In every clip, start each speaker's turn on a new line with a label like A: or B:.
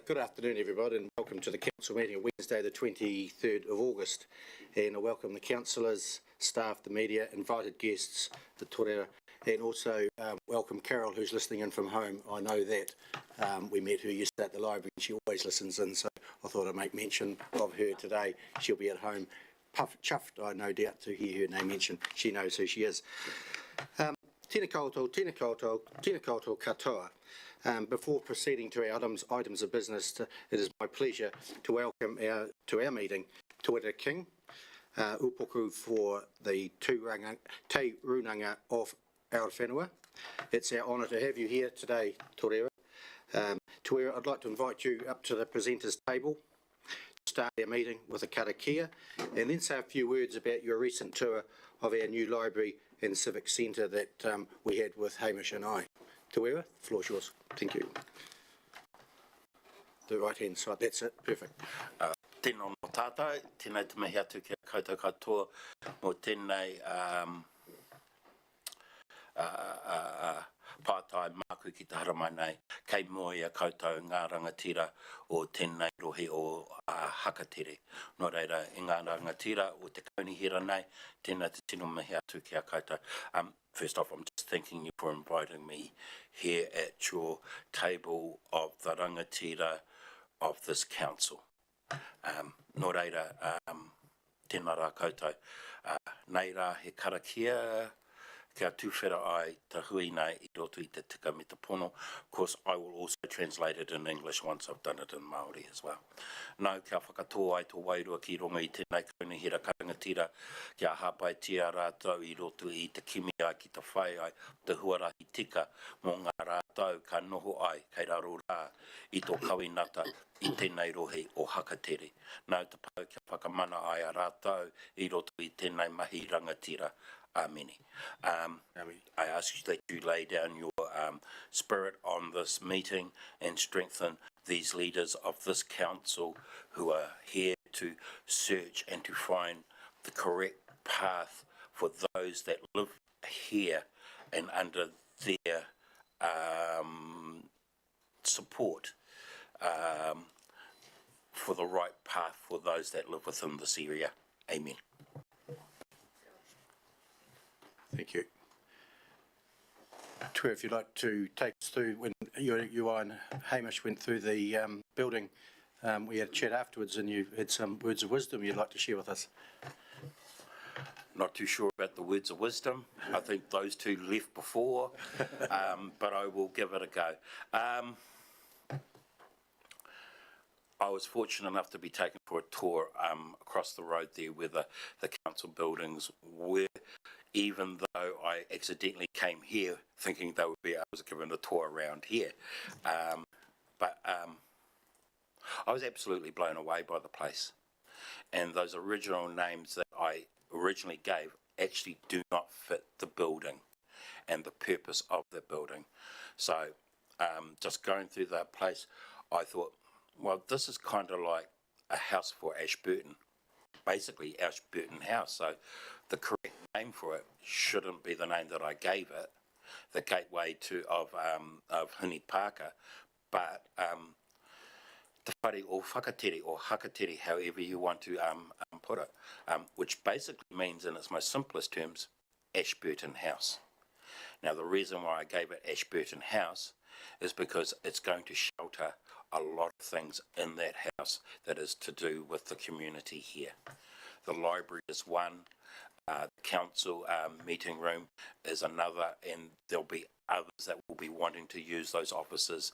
A: Good afternoon, everybody, and welcome to the Council meeting of Wednesday, the 23rd of August. And I welcome the councillors, staff, the media, invited guests, the torera, and also welcome Carol, who's listening in from home. I know that we met her yesterday at the library, and she always listens in, so I thought I'd make mention of her today. She'll be at home, chuffed, I no doubt, to hear her name mentioned. She knows who she is. Tēnā koutou, tēnā koutou, tēnā koutou katoa. Before proceeding to our items of business, it is my pleasure to welcome to our meeting Te Wera King, upoku for the Te Runanga of Aorawhenua. It's our honour to have you here today, Torera. Te Wera, I'd like to invite you up to the presenters table to start our meeting with a karakia and then say a few words about your recent tour of our new library and civic centre that we had with Hamish and I. Te Wera, the floor's yours. Thank you. The right hand side, that's it, perfect.
B: Tēnā no tātou, tēnei te mihi atu kia koutou katoa mō tēnei pātai māku ki te haramai nei, kei mua ia koutou ngā rangatira o tēnei rohe o Hakatere. Nō reira, i ngā rangatira o te kaunihira nei, tēnei te tino mihi atu kia koutou. First off, I'm just thanking you for inviting me here at your table of the rangatira of this council. Nō reira, tēnā rā koutou. Nei rā he karakia, kia tūwhera ai te hui nei I roto I te tika me te pono. Of course, I will also translate it in English once I've done it in Māori as well. Nau kia whakatoa ai tō wairua ki rongo I tēnei kaunihira karangatira, kia hapai tia rātou I roto I te kimi ai ki te whai ai, te huarahi tika mō ngā rātou ka noho ai, kei raro rā I tō kawinata I tēnei rohe o Hakatere. Nau te pau kia whakamana ai a rātou I roto I tēnei mahi rangatira. Ameni. I ask you that you lay down your spirit on this meeting and strengthen these leaders of this council who are here to search and to find the correct path for those that live here and under their support for the right path for those that live within this area. Amen.
A: Thank you. Te Wera, if you'd like to take us through when you and Hamish went through the building, we had a chat afterwards and you had some words of wisdom you'd like to share with us.
B: Not too sure about the words of wisdom. I think those two left before, but I will give it a go. I was fortunate enough to be taken for a tour across the road there where the council buildings were, even though I accidentally came here thinking they would be, I was given a tour around here. But I was absolutely blown away by the place. And those original names that I originally gave actually do not fit the building and the purpose of the building. So just going through that place, I thought, well, this is kind of like a house for Ashburton, basically Ashburton House. So the correct name for it shouldn't be the name that I gave it, the gateway of Hinipaka, but Te Whare o Whakatere or Hakatere, however you want to put it, which basically means in its most simplest terms, Ashburton House. Now the reason why I gave it Ashburton House is because it's going to shelter a lot of things in that house that is to do with the community here. The library is one, the council meeting room is another, and there'll be others that will be wanting to use those offices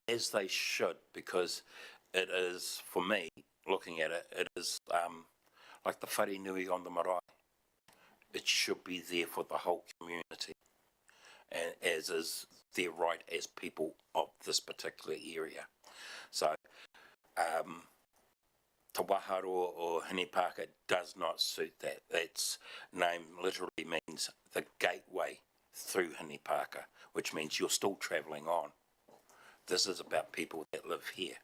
B: as they should, because it is, for me, looking at it, it is like the whare nui on the marae. It should be there for the whole community, and as is their right as people of this particular area. So Te Waharo or Hinipaka does not suit that. Its name literally means the gateway through Hinipaka, which means you're still travelling on. This is about people that live here.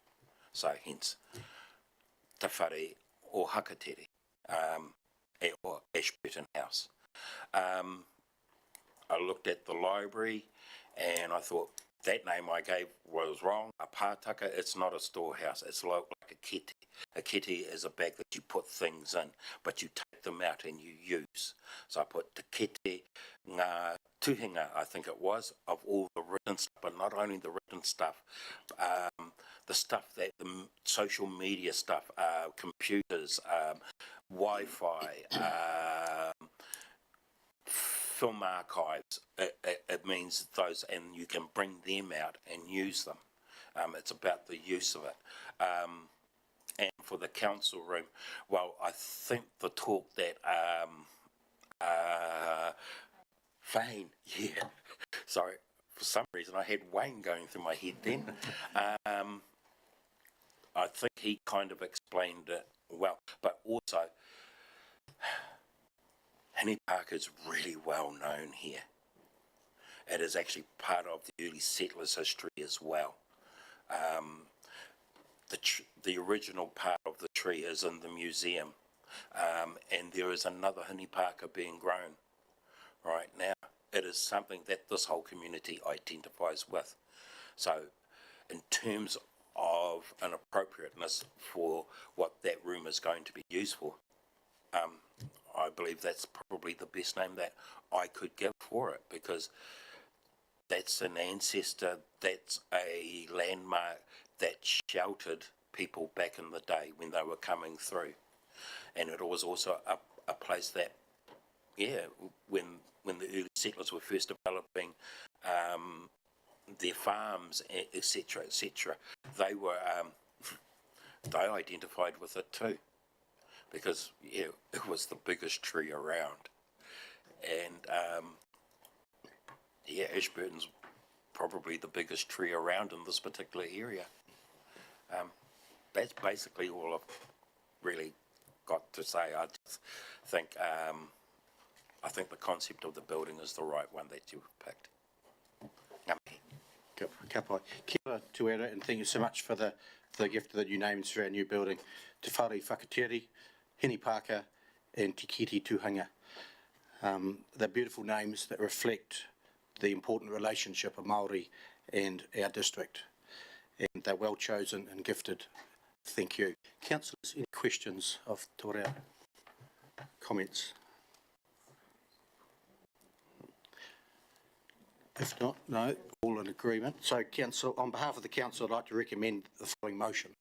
B: So hence, Te Whare o Hakatere, or Ashburton House. I looked at the library and I thought, that name I gave was wrong. A pātaka, it's not a storehouse. It's like a kete. A kete is a bag that you put things in, but you take them out and you use. So I put te kete, ngā tuhinga, I think it was, of all the written stuff, but not only the written stuff, the stuff that the social media stuff, computers, Wi-Fi, film archives, it means those, and you can bring them out and use them. It's about the use of it. And for the council room, well, I think the talk that Fane, yeah, sorry, for some reason I had Wayne going through my head then. I think he kind of explained it well, but also Hini Park is really well known here. It is actually part of the early settlers' history as well. The original part of the tree is in the museum, and there is another Hini Parker being grown right now. It is something that this whole community identifies with. So in terms of an appropriateness for what that room is going to be used for, I believe that's probably the best name that I could give for it, because that's an ancestor, that's a landmark that sheltered people back in the day when they were coming through. And it was also a place that, yeah, when the early settlers were first developing their farms, etc., they were, they identified with it too, because, yeah, it was the biggest tree around. And, yeah, Ashburton's probably the biggest tree around in this particular area. That's basically all I've really got to say. I just think, I think the concept of the building is the right one that you've picked.
A: Kia ora te wera, and thank you so much for the gift of the new names for our new building. Te Whare Whakatere, Hini Parker, and Te Kete Tuhanga. They're beautiful names that reflect the important relationship of Māori and our district, and they're well chosen and gifted. Thank you. Councillors, any questions of Torea? Comments? If not, no, all in agreement. So, Council, on behalf of the Council, I'd like to recommend the following motion.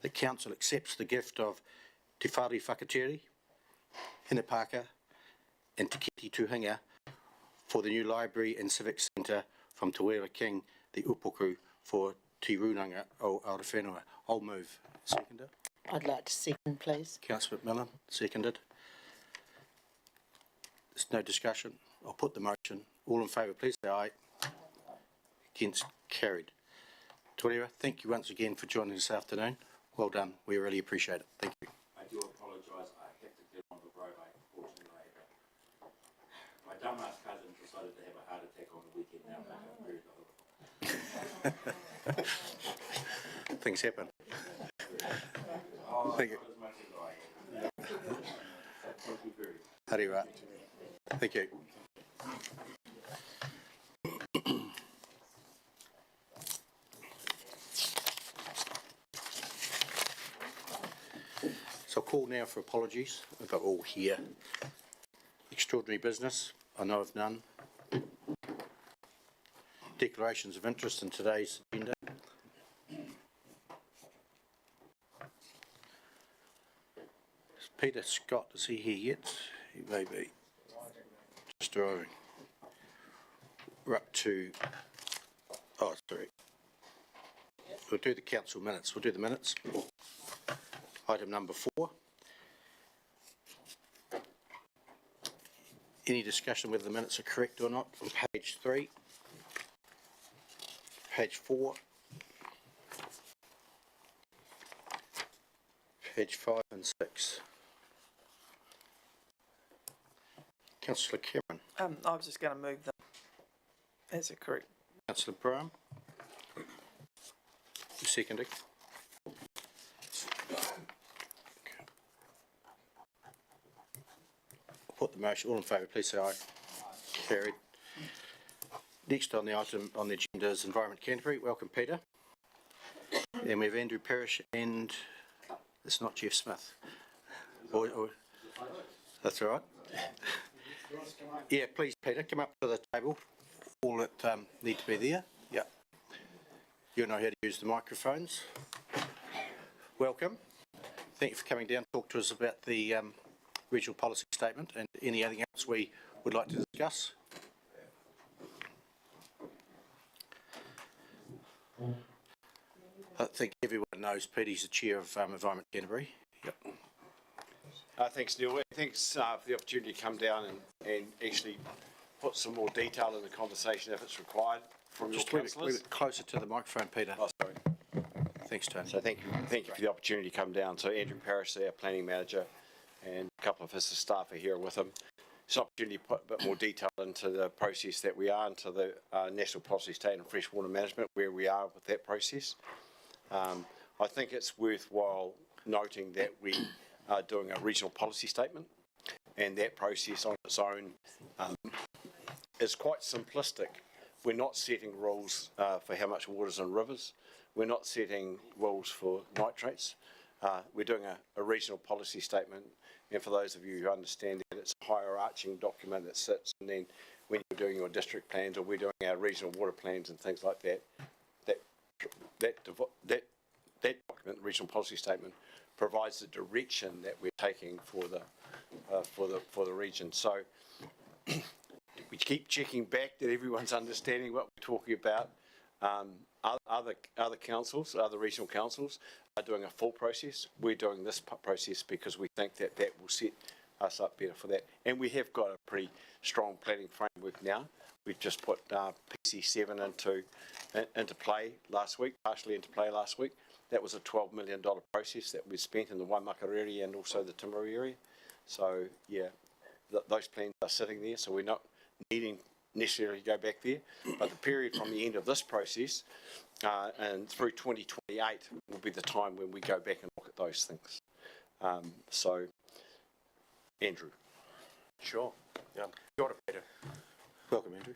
A: The Council accepts the gift of Te Whare Whakatere, Hini Parker, and Te Kete Tuhanga for the new library and civic centre from Te Wera King, the Upuku, for Te Runanga o Aorewhenua. I'll move. Seconded.
C: I'd like to second, please.
A: Councillor McMillan, seconded. There's no discussion. I'll put the motion. All in favour, please say aye. Against, carried. Torea, thank you once again for joining us this afternoon. Well done. We really appreciate it. Thank you.
B: I do apologise. I have to get on the road, unfortunately. My dumbass cousin decided to have a heart attack on the weekend now, but I'm very ill.
A: Things happen.
B: Oh,
A: Thank you.
B: not as much as I am. Thank you very much.
A: Hariwa. Thank you. So I'll call now for apologies if they're all here. Extraordinary business, I know of none. Declarations of interest in today's agenda. Peter Scott, is he here yet? He may be. Just driving. We're up to, oh sorry. We'll do the council minutes. We'll do the minutes. Item number 4. Any discussion whether the minutes are correct or not on page 3, page 4, page 5 and 6. Councillor Cameron.
D: I was just going to move them as a correct.
A: Councillor Brown. You seconding? I'll put the motion. All in favour, please say aye. Carried. Next on the item on the agenda is Environment Canterbury. Welcome, Peter. And we have Andrew Parrish and it's not Jeff Smith. That's all right. Yeah, please, Peter, come up to the table. All that need to be there. Yeah. You know how to use the microphones. Welcome. Thank you for coming down to talk to us about the regional policy statement and anything else we would like to discuss. I think everyone knows Peter's the chair of Environment Canterbury. Yep.
E: Thanks, Neil. Thanks for the opportunity to come down and actually put some more detail in the conversation if it's required from
A: Just
E: your
A: a little
E: councillors.
A: bit closer to the microphone, Peter.
E: Oh, sorry.
A: Thanks, Tony.
E: So thank you for the opportunity to come down. So Andrew Parrish, our planning manager, and a couple of his staff are here with him. It's an opportunity to put a bit more detail into the process that we are, into the National Policy Statement on Freshwater Management, where we are with that process. I think it's worthwhile noting that we are doing a regional policy statement, and that process on its own is quite simplistic. We're not setting rules for how much water's in rivers. We're not setting rules for nitrates. We're doing a regional policy statement, and for those of you who understand that, it's a hierarching document that sits, and then when you're doing your district plans or we're doing our regional water plans and things like that, that document, the regional policy statement, provides the direction that we're taking for the region. So we keep checking back that everyone's understanding what we're talking about. Other councils, other regional councils, are doing a full process. We're doing this process because we think that that will set us up better for that. And we have got a pretty strong planning framework now. We've just put PC7 into play last week, partially into play last week. That was a $12 million process that we spent in the Waimakariri area and also the Timaru area. So yeah, those plans are sitting there, so we're not needing necessarily to go back there. But the period from the end of this process and through 2028 will be the time when we go back and look at those things. So, Andrew.
F: Sure. Yeah. Got it, Peter.
A: Welcome, Andrew.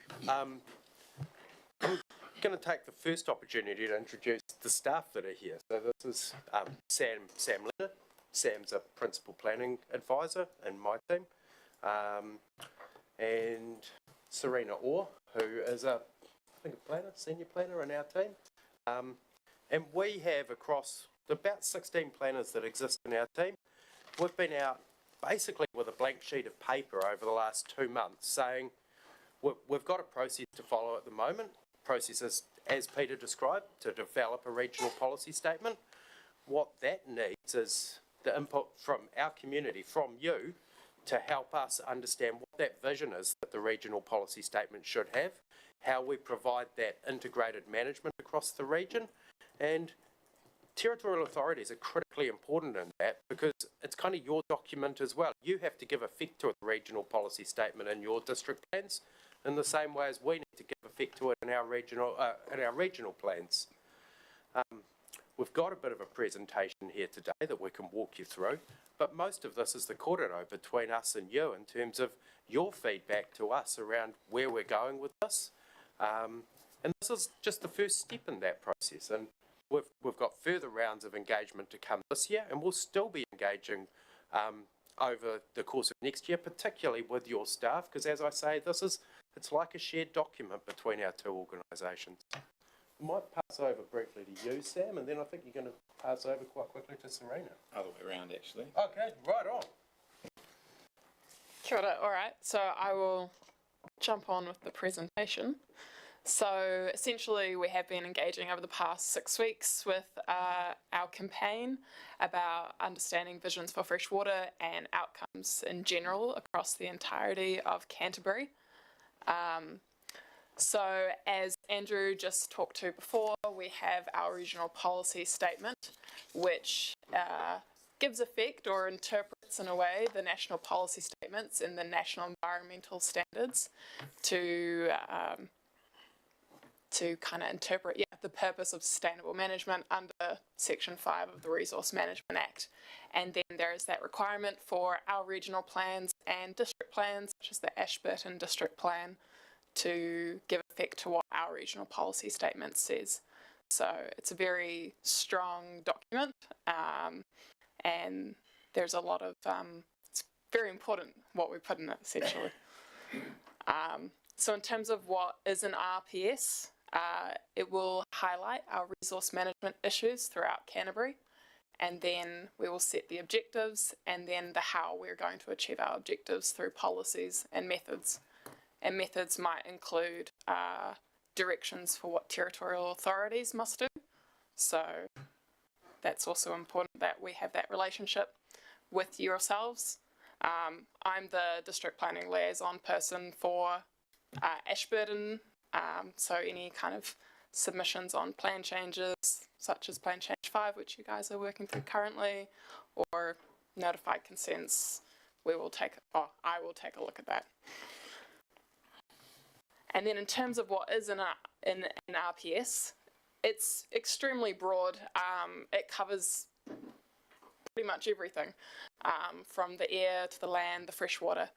F: I'm going to take the first opportunity to introduce the staff that are here. So this is Sam Leonard. Sam's a principal planning advisor in my team. And Serena Orr, who is a planner, senior planner in our team. And we have across about 16 planners that exist in our team, we've been out basically with a blank sheet of paper over the last 2 months saying we've got a process to follow at the moment. Process is, as Peter described, to develop a regional policy statement. What that needs is the input from our community, from you, to help us understand what that vision is that the regional policy statement should have, how we provide that integrated management across the region, and territorial authorities are critically important in that because it's kind of your document as well. You have to give effect to a regional policy statement in your district plans in the same way as we need to give effect to it in our regional plans. We've got a bit of a presentation here today that we can walk you through, but most of this is the korero between us and you in terms of your feedback to us around where we're going with this. And this is just the first step in that process. And we've got further rounds of engagement to come this year, and we'll still be engaging over the course of next year, particularly with your staff, because as I say, it's like a shared document between our two organisations. I might pass over briefly to you, Sam, and then I think you're going to pass over quite quickly to Serena.
B: Other way around, actually.
F: Okay, right on.
G: Kia ora. All right, so I will jump on with the presentation. So essentially we have been engaging over the past 6 weeks with our campaign about understanding visions for freshwater and outcomes in general across the entirety of Canterbury. So as Andrew just talked to before, we have our regional policy statement, which gives effect or interprets in a way the national policy statements and the national environmental standards to kind of interpret the purpose of sustainable management under Section 5 of the Resource Management Act. And then there is that requirement for our regional plans and district plans, such as the Ashburton District Plan, to give effect to what our regional policy statement says. So it's a very strong document, and there's a lot of, it's very important what we put in it, essentially. So in terms of what is an RPS, it will highlight our resource management issues throughout Canterbury, and then we will set the objectives and then the how we're going to achieve our objectives through policies and methods. And methods might include directions for what territorial authorities must do. So that's also important that we have that relationship with yourselves. I'm the district planning liaison person for Ashburton, so any kind of submissions on plan changes, such as Plan Change 5, which you guys are working through currently, or notified consents, I will take a look at that. And then in terms of what is in an RPS, it's extremely broad. It covers pretty much everything, from the air to the land, the fresh water.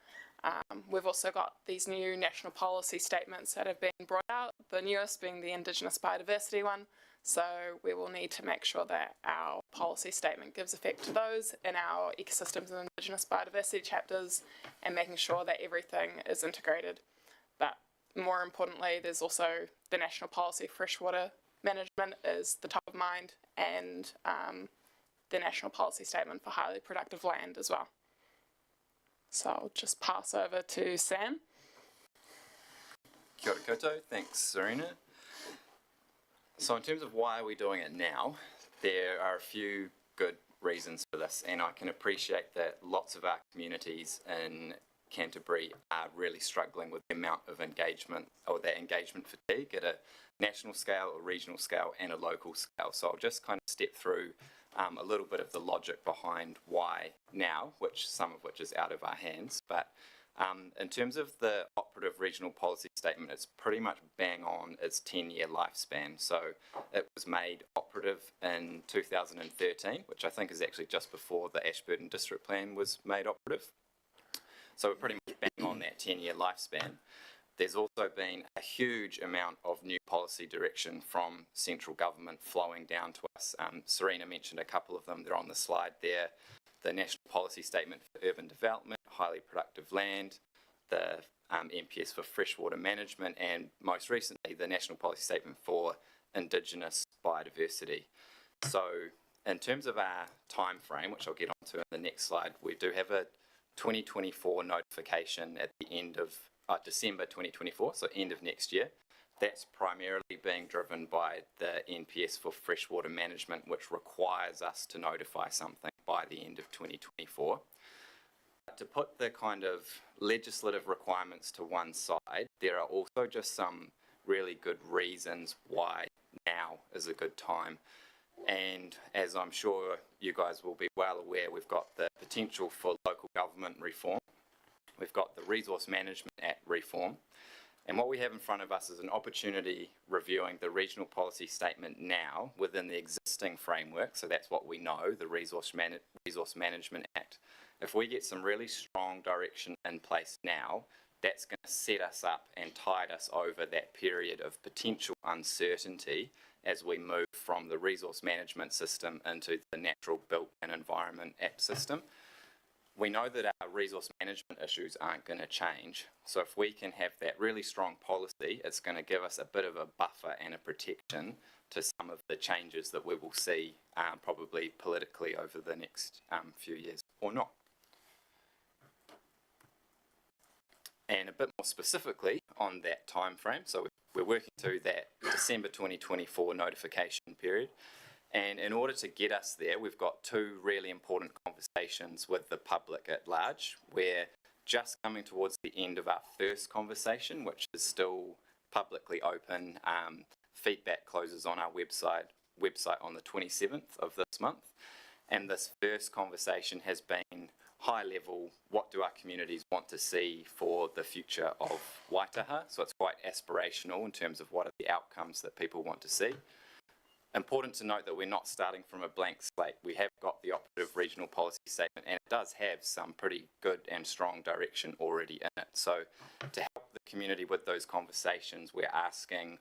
G: We've also got these new national policy statements that have been brought out, the newest being the Indigenous biodiversity one. So we will need to make sure that our policy statement gives effect to those in our ecosystems and Indigenous biodiversity chapters, and making sure that everything is integrated. But more importantly, there's also the national policy freshwater management is the top of mind, and the national policy statement for highly productive land as well. So I'll just pass over to Sam.
H: Kia ora koutou, thanks Serena. So in terms of why are we doing it now, there are a few good reasons for this, and I can appreciate that lots of our communities in Canterbury are really struggling with the amount of engagement, or that engagement fatigue at a national scale, a regional scale and a local scale. So I'll just kind of step through a little bit of the logic behind why now, some of which is out of our hands. But in terms of the operative regional policy statement, it's pretty much bang on its 10-year lifespan. So it was made operative in 2013, which I think is actually just before the Ashburton District Plan was made operative. So we're pretty much bang on that 10-year lifespan. There's also been a huge amount of new policy direction from central government flowing down to us. Serena mentioned a couple of them. They're on the slide there. The National Policy Statement for Urban Development, Highly Productive Land, the NPS for Freshwater Management, and most recently the National Policy Statement for Indigenous Biodiversity. So in terms of our time frame, which I'll get onto in the next slide, we do have a 2024 notification at the end of December 2024, so end of next year. That's primarily being driven by the NPS for freshwater management, which requires us to notify something by the end of 2024. To put the kind of legislative requirements to one side, there are also just some really good reasons why now is a good time. And as I'm sure you guys will be well aware, we've got the potential for local government reform. We've got the Resource Management Act reform. And what we have in front of us is an opportunity reviewing the regional policy statement now within the existing framework. So that's what we know, the Resource Management Act. If we get some really strong direction in place now, that's going to set us up and tide us over that period of potential uncertainty as we move from the resource management system into the Natural Built and Environment Act system. We know that our resource management issues aren't going to change. So if we can have that really strong policy, it's going to give us a bit of a buffer and a protection to some of the changes that we will see probably politically over the next few years, or not. And a bit more specifically on that time frame, so we're working through that December 2024 notification period. And in order to get us there, we've got two really important conversations with the public at large. We're just coming towards the end of our first conversation, which is still publicly open. Feedback closes on our website on the 27th of this month. And this first conversation has been high level, what do our communities want to see for the future of Waitaha? So it's quite aspirational in terms of what are the outcomes that people want to see. Important to note that we're not starting from a blank slate. We have got the operative regional policy statement, and it does have some pretty good and strong direction already in it. So to help the community with those conversations, we're asking,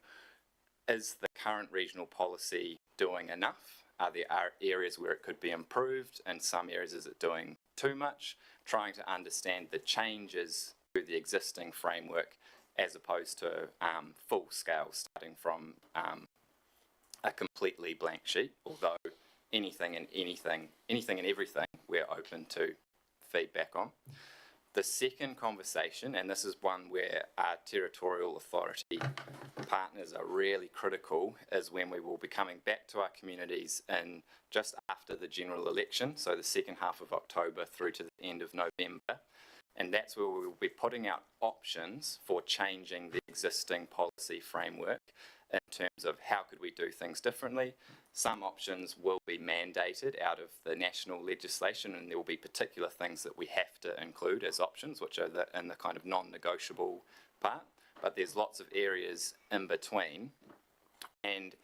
H: is the current regional policy doing enough? Are there areas where it could be improved? And some areas, is it doing too much? Trying to understand the changes to the existing framework as opposed to full scale, starting from a completely blank sheet, although anything and everything we're open to feedback on. The second conversation, and this is one where our territorial authority partners are really critical, is when we will be coming back to our communities in just after the general election, so the second half of October through to the end of November. And that's where we will be putting out options for changing the existing policy framework in terms of how could we do things differently. Some options will be mandated out of the national legislation, and there will be particular things that we have to include as options, which are in the kind of non-negotiable part. But there's lots of areas in between. And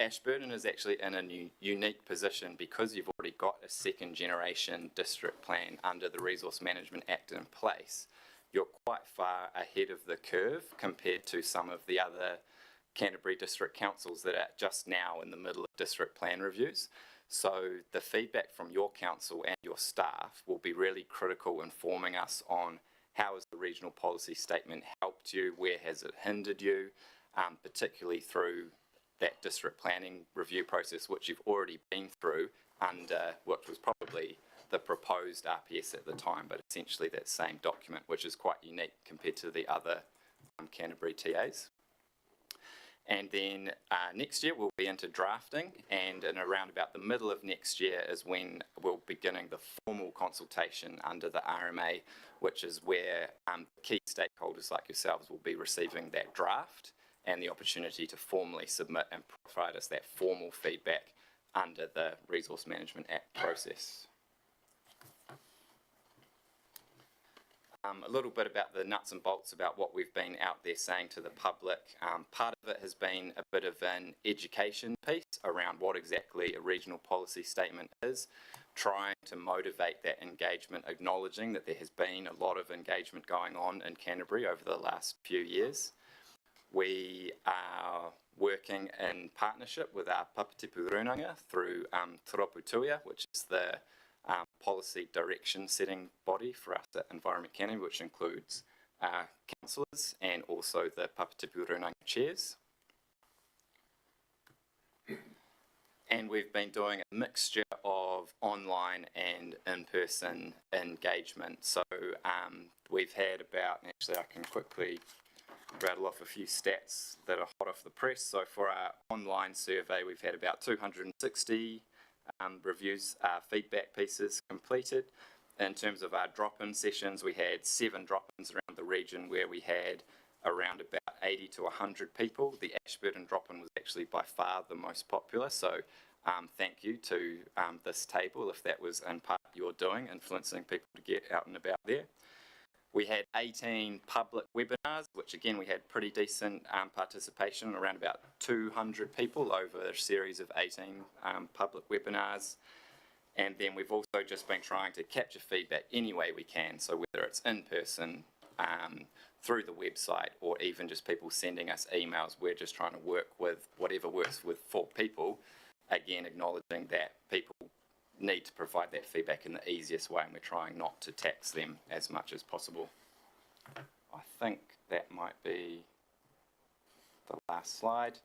H: Ashburton is actually in a unique position because you've already got a second generation district plan under the Resource Management Act in place. You're quite far ahead of the curve compared to some of the other Canterbury district councils that are just now in the middle of district plan reviews. So the feedback from your council and your staff will be really critical, informing us on how has the regional policy statement helped you, where has it hindered you, particularly through that district planning review process, which you've already been through under what was probably the proposed RPS at the time, but essentially that same document, which is quite unique compared to the other Canterbury TAs. And then next year we'll be into drafting, and in around about the middle of next year is when we'll be beginning the formal consultation under the RMA, which is where key stakeholders like yourselves will be receiving that draft and the opportunity to formally submit and provide us that formal feedback under the Resource Management Act process. A little bit about the nuts and bolts about what we've been out there saying to the public. Part of it has been a bit of an education piece around what exactly a regional policy statement is, trying to motivate that engagement, acknowledging that there has been a lot of engagement going on in Canterbury over the last few years. We are working in partnership with our Papatipu Runanga through Toropu Tuia, which is the policy direction setting body for us at Environment Canterbury, which includes councillors and also the Papatipu Runanga chairs. And we've been doing a mixture of online and in-person engagement. So we've had about, actually I can quickly rattle off a few stats that are hot off the press. So for our online survey, we've had about 260 reviews, feedback pieces completed. In terms of our drop-in sessions, we had 7 drop-ins around the region where we had around about 80 to 100 people. The Ashburton drop-in was actually by far the most popular, so thank you to this table if that was in part you're doing, influencing people to get out and about there. We had 18 public webinars, which again we had pretty decent participation, around about 200 people over a series of 18 public webinars. And then we've also just been trying to capture feedback any way we can, so whether it's in person, through the website, or even just people sending us emails, we're just trying to work with whatever works for people, again acknowledging that people need to provide that feedback in the easiest way, and we're trying not to tax them as much as possible. I think that might be the last slide.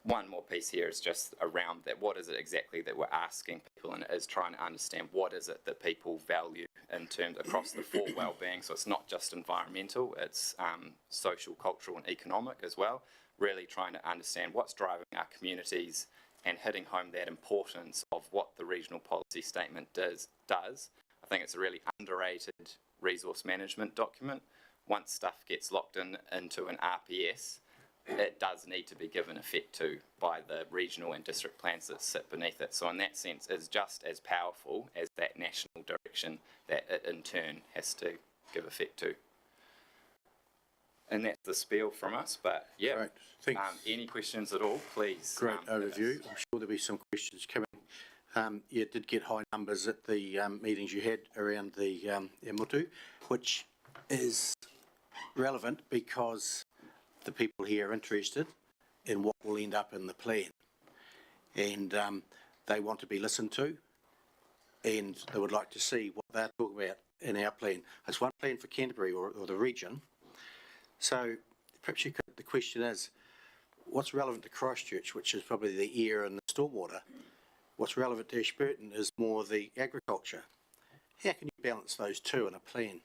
H: One more piece here is just around that, what is it exactly that we're asking people, and it is trying to understand what is it that people value in terms across the 4 wellbeing. So it's not just environmental, it's social, cultural and economic as well, really trying to understand what's driving our communities and hitting home that importance of what the regional policy statement does. I think it's a really underrated resource management document. Once stuff gets locked into an RPS, it does need to be given effect to by the regional and district plans that sit beneath it. So in that sense, it's just as powerful as that national direction that it in turn has to give effect to. And that's the spiel from us, but yeah,
A: Great. Thanks.
H: Any questions at all, please.
A: Great overview. I'm sure there'll be some questions coming. You did get high numbers at the meetings you had around the Mutu, which is relevant because the people here are interested in what will end up in the plan. And they want to be listened to, and they would like to see what they're talking about in our plan. It's one plan for Canterbury or the region. So perhaps you could, the question is, what's relevant to Christchurch, which is probably the air and the stormwater? What's relevant to Ashburton is more the agriculture. How can you balance those two in a plan?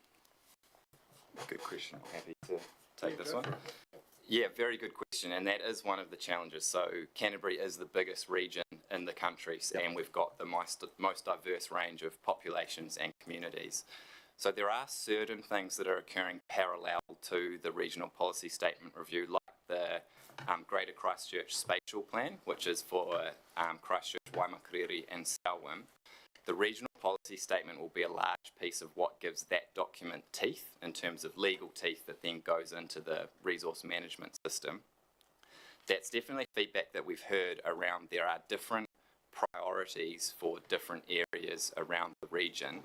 H: Good question. Happy to take this one. Yeah, very good question, and that is one of the challenges. So Canterbury is the biggest region in the country, and we've got the most diverse range of populations and communities. So there are certain things that are occurring parallel to the regional policy statement review, like the Greater Christchurch Spatial Plan, which is for Christchurch, Waimakariri and Selwyn. The regional policy statement will be a large piece of what gives that document teeth, in terms of legal teeth that then goes into the resource management system. That's definitely feedback that we've heard around there are different priorities for different areas around the region,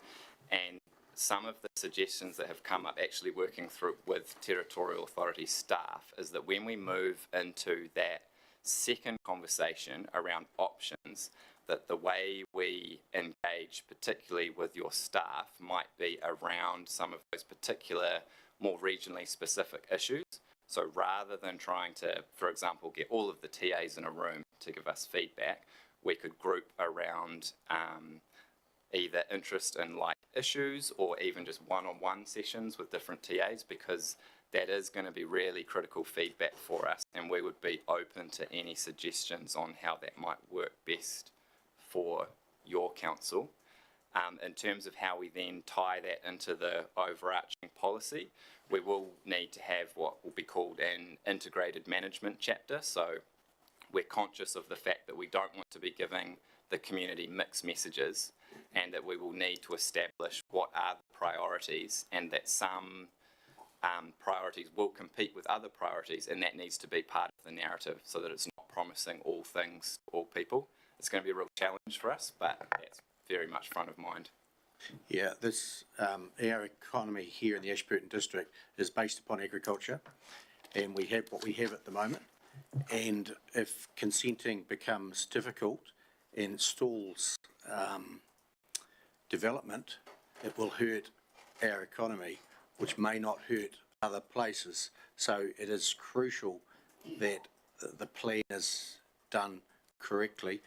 H: and some of the suggestions that have come up actually working through with Territorial Authority staff is that when we move into that second conversation around options, that the way we engage, particularly with your staff, might be around some of those particular, more regionally specific issues. So rather than trying to, for example, get all of the TAs in a room to give us feedback, we could group around either interest in like issues or even just one-on-one sessions with different TAs, because that is going to be really critical feedback for us, and we would be open to any suggestions on how that might work best for your council. In terms of how we then tie that into the overarching policy, we will need to have what will be called an integrated management chapter. So we're conscious of the fact that we don't want to be giving the community mixed messages, and that we will need to establish what are the priorities, and that some priorities will compete with other priorities, and that needs to be part of the narrative so that it's not promising all things to all people. It's going to be a real challenge for us, but that's very much front of mind.
A: Yeah, this our economy here in the Ashburton district is based upon agriculture, and we have what we have at the moment. And if consenting becomes difficult and stalls development, it will hurt our economy, which may not hurt other places. So it is crucial that the plan is done correctly,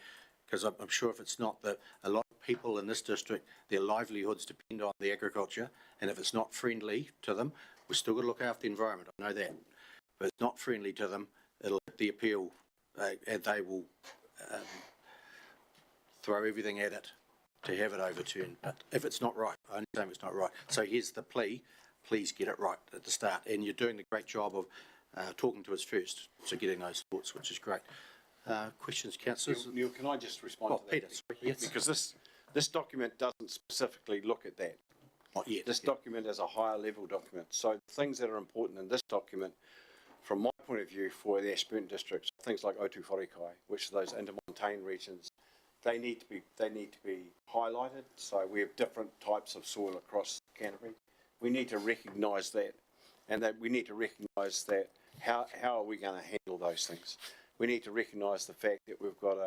A: because I'm sure if it's not, that a lot of people in this district, their livelihoods depend on the agriculture, and if it's not friendly to them, we're still got to look after the environment, I know that. But it's not friendly to them, it'll hit the appeal, and they will throw everything at it to have it overturned. But if it's not right, I understand it's not right. So here's the plea, please get it right at the start. And you're doing the great job of talking to us first, so getting those thoughts, which is great. Questions, councillors?
E: Neil, can I just respond to that?
A: Peter, sorry, yes.
E: Because this document doesn't specifically look at that.
A: Not yet.
E: This document is a higher level document. So things that are important in this document, from my point of view, for the Ashburton districts, things like Otu Wharekai, which are those intermontane regions, they need to be highlighted. So we have different types of soil across Canterbury. We need to recognise that, and that we need to recognise that how are we going to handle those things? We need to recognise the fact that we've got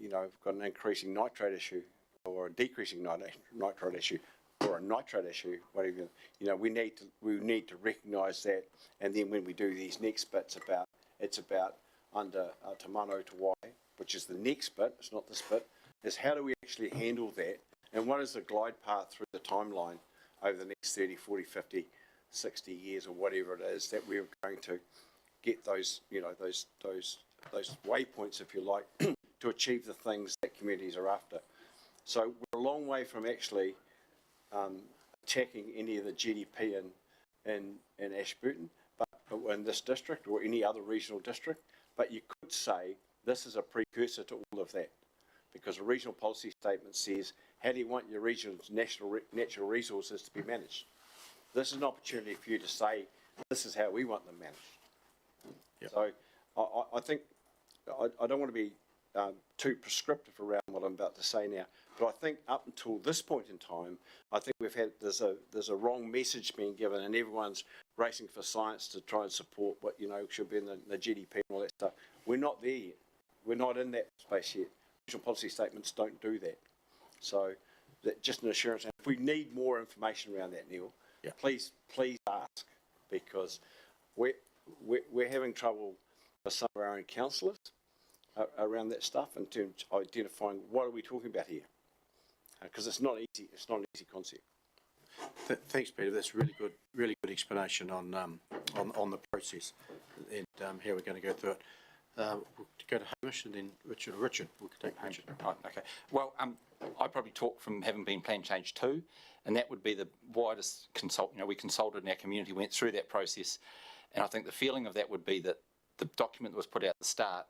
E: we've got an increasing nitrate issue, or a decreasing nitrate issue, or a nitrate issue, whatever. We need to recognise that, and then when we do these next bits it's about under Te Mano Te Wai, which is the next bit, it's not this bit, is how do we actually handle that, and what is the glide path through the timeline over the next 30, 40, 50, 60 years, or whatever it is, that we're going to get those, those waypoints, if you like, to achieve the things that communities are after. So we're a long way from actually attacking any of the GDP in Ashburton, but in this district or any other regional district. But you could say this is a precursor to all of that, because a regional policy statement says, how do you want your region's natural resources to be managed? This is an opportunity for you to say, this is how we want them managed. Yep. So I think I don't want to be too prescriptive around what I'm about to say now. But I think up until this point in time, I think there's a wrong message being given, and everyone's racing for science to try and support what should be in the GDP and all that stuff. We're not there yet. We're not in that space yet. Regional policy statements don't do that. So, just an assurance. And if we need more information around that, Neil, please ask, because we're having trouble with some of our own councillors around that stuff in terms of identifying what are we talking about here, because it's not easy. It's not an easy concept.
A: Thanks, Peter. That's really good explanation on the process and how we're going to go through it. We'll go to Hamish and then Richard. Richard, we'll take Richard.
I: Right, okay. Well, I probably talk from having been Plan Change 2, and that would be the widest consult. We consulted in our community, went through that process, and I think the feeling of that would be that the document that was put out at the start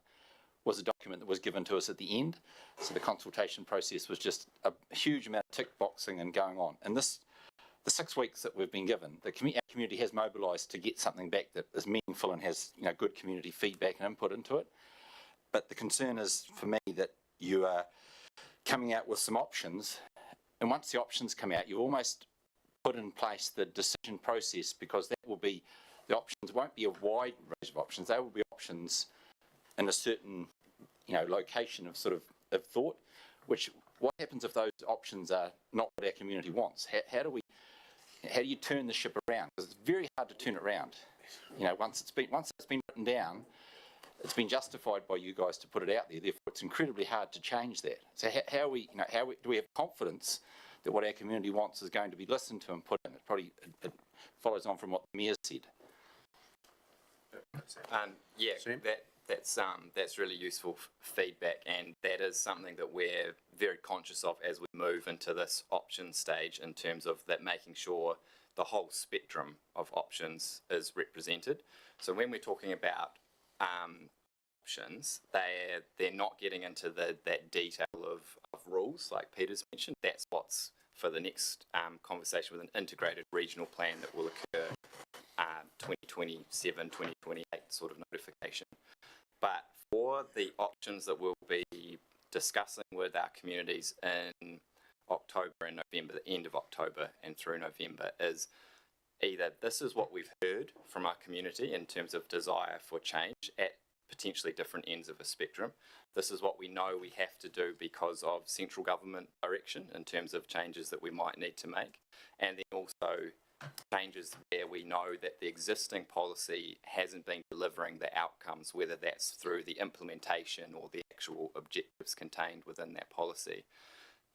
I: was a document that was given to us at the end. So the consultation process was just a huge amount of tick boxing and going on. And the 6 weeks that we've been given, our community has mobilised to get something back that is meaningful and has good community feedback and input into it. But the concern is for me that you are coming out with some options, and once the options come out, you've almost put in place the decision process, because that will be, the options won't be a wide range of options, they will be options in a certain location of of thought. What happens if those options are not what our community wants? How do you turn the ship around? Because it's very hard to turn it around. Once it's been written down, it's been justified by you guys to put it out there. Therefore, it's incredibly hard to change that. So how do we have confidence that what our community wants is going to be listened to and put in? It follows on from what the Mayor said.
H: That's really useful feedback, and that is something that we're very conscious of as we move into this option stage, in terms of that, making sure the whole spectrum of options is represented. So when we're talking about options, they're not getting into that detail of rules like Peter's mentioned. That's what's for the next conversation with an integrated regional plan that will occur 2027, 2028 sort of notification. But for the options that we'll be discussing with our communities in October and November, the end of October and through November, is either this is what we've heard from our community in terms of desire for change at potentially different ends of a spectrum. This is what we know we have to do because of central government direction in terms of changes that we might need to make. And then also changes where we know that the existing policy hasn't been delivering the outcomes, whether that's through the implementation or the actual objectives contained within that policy.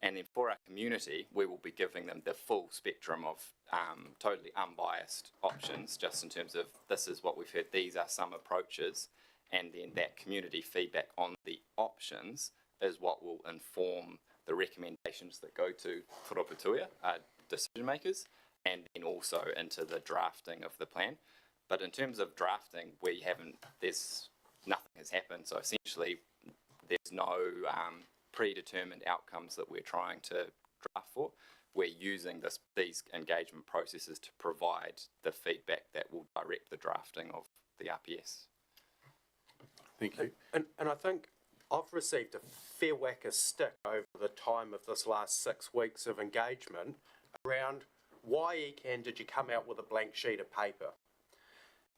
H: And then for our community, we will be giving them the full spectrum of totally unbiased options, just in terms of this is what we've heard, these are some approaches, and then that community feedback on the options is what will inform the recommendations that go to Whakapatuia, decision makers, and then also into the drafting of the plan. But in terms of drafting, nothing has happened. So essentially, there's no predetermined outcomes that we're trying to draft for. We're using these engagement processes to provide the feedback that will direct the drafting of the RPS.
A: Thank you.
F: And I think I've received a fair whack of stick over the time of this last 6 weeks of engagement around why, ECAN, did you come out with a blank sheet of paper?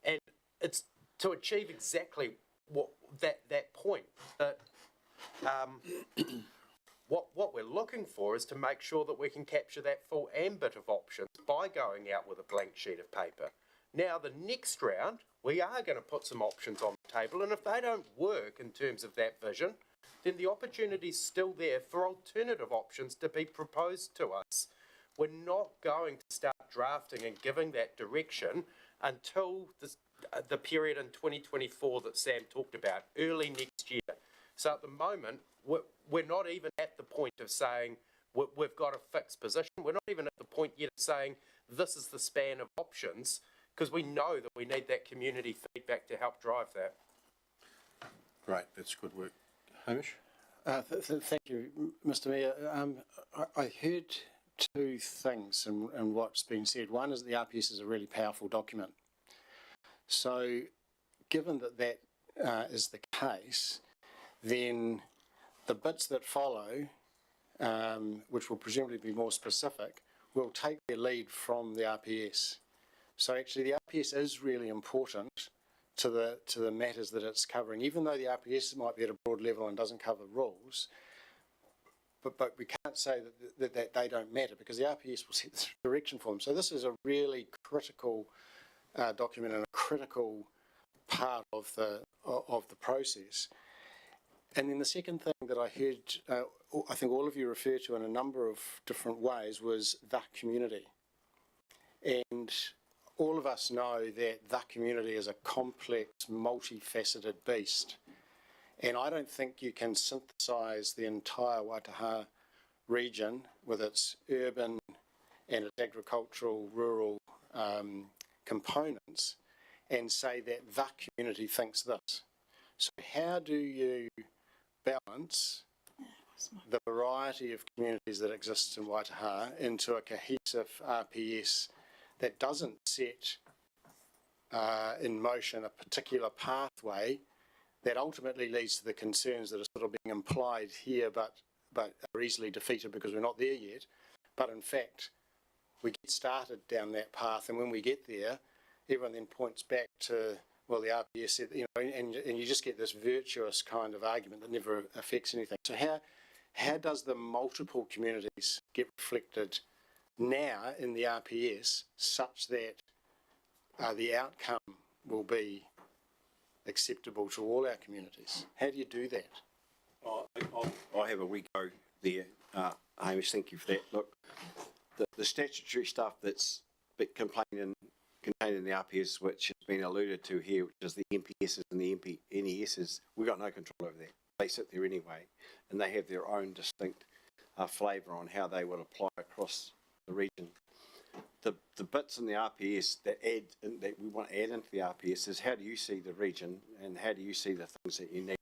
F: And it's to achieve exactly that point, that what we're looking for is to make sure that we can capture that full ambit of options by going out with a blank sheet of paper. Now, the next round, we are going to put some options on the table, and if they don't work in terms of that vision, then the opportunity is still there for alternative options to be proposed to us. We're not going to start drafting and giving that direction until the period in 2024 that Sam talked about, early next year. So at the moment, we're not even at the point of saying we've got a fixed position. We're not even at the point yet of saying this is the span of options, because we know that we need that community feedback to help drive that.
A: Great, that's good work. Hamish?
J: Thank you, Mr. Mayor. I heard two things in what's been said. One is the RPS is a really powerful document. So given that is the case, then The bits that follow, which will presumably be more specific, will take their lead from the RPS. So actually the RPS is really important to the matters that it's covering, even though the RPS might be at a broad level and doesn't cover rules. But we can't say that they don't matter, because the RPS will set the direction for them. So this is a really critical document and a critical part of the process. And then the second thing that I heard, I think all of you refer to in a number of different ways, was the community. And all of us know that the community is a complex, multifaceted beast. And I don't think you can synthesise the entire Waitaha region with its urban and its agricultural, rural components and say that the community thinks this. So how do you balance the variety of communities that exists in Waitaha into a cohesive RPS that doesn't set in motion a particular pathway that ultimately leads to the concerns that are sort of being implied here but are easily defeated because we're not there yet. But in fact, we get started down that path, and when we get there, everyone then points back to, well, the RPS said, you know, and you just get this virtuous kind of argument that never affects anything. So how does the multiple communities get reflected now in the RPS such that the outcome will be acceptable to all our communities? How do you do that?
E: I'll have a wee go there. Hamish, thank you for that. Look, the statutory stuff that's contained in the RPS, which has been alluded to here, which is the MPSs and the NESs, we've got no control over that. They sit there anyway, and they have their own distinct flavour on how they would apply across the region. The bits in the RPS that we want to add into the RPS is, how do you see the region, and how do you see the things that you need,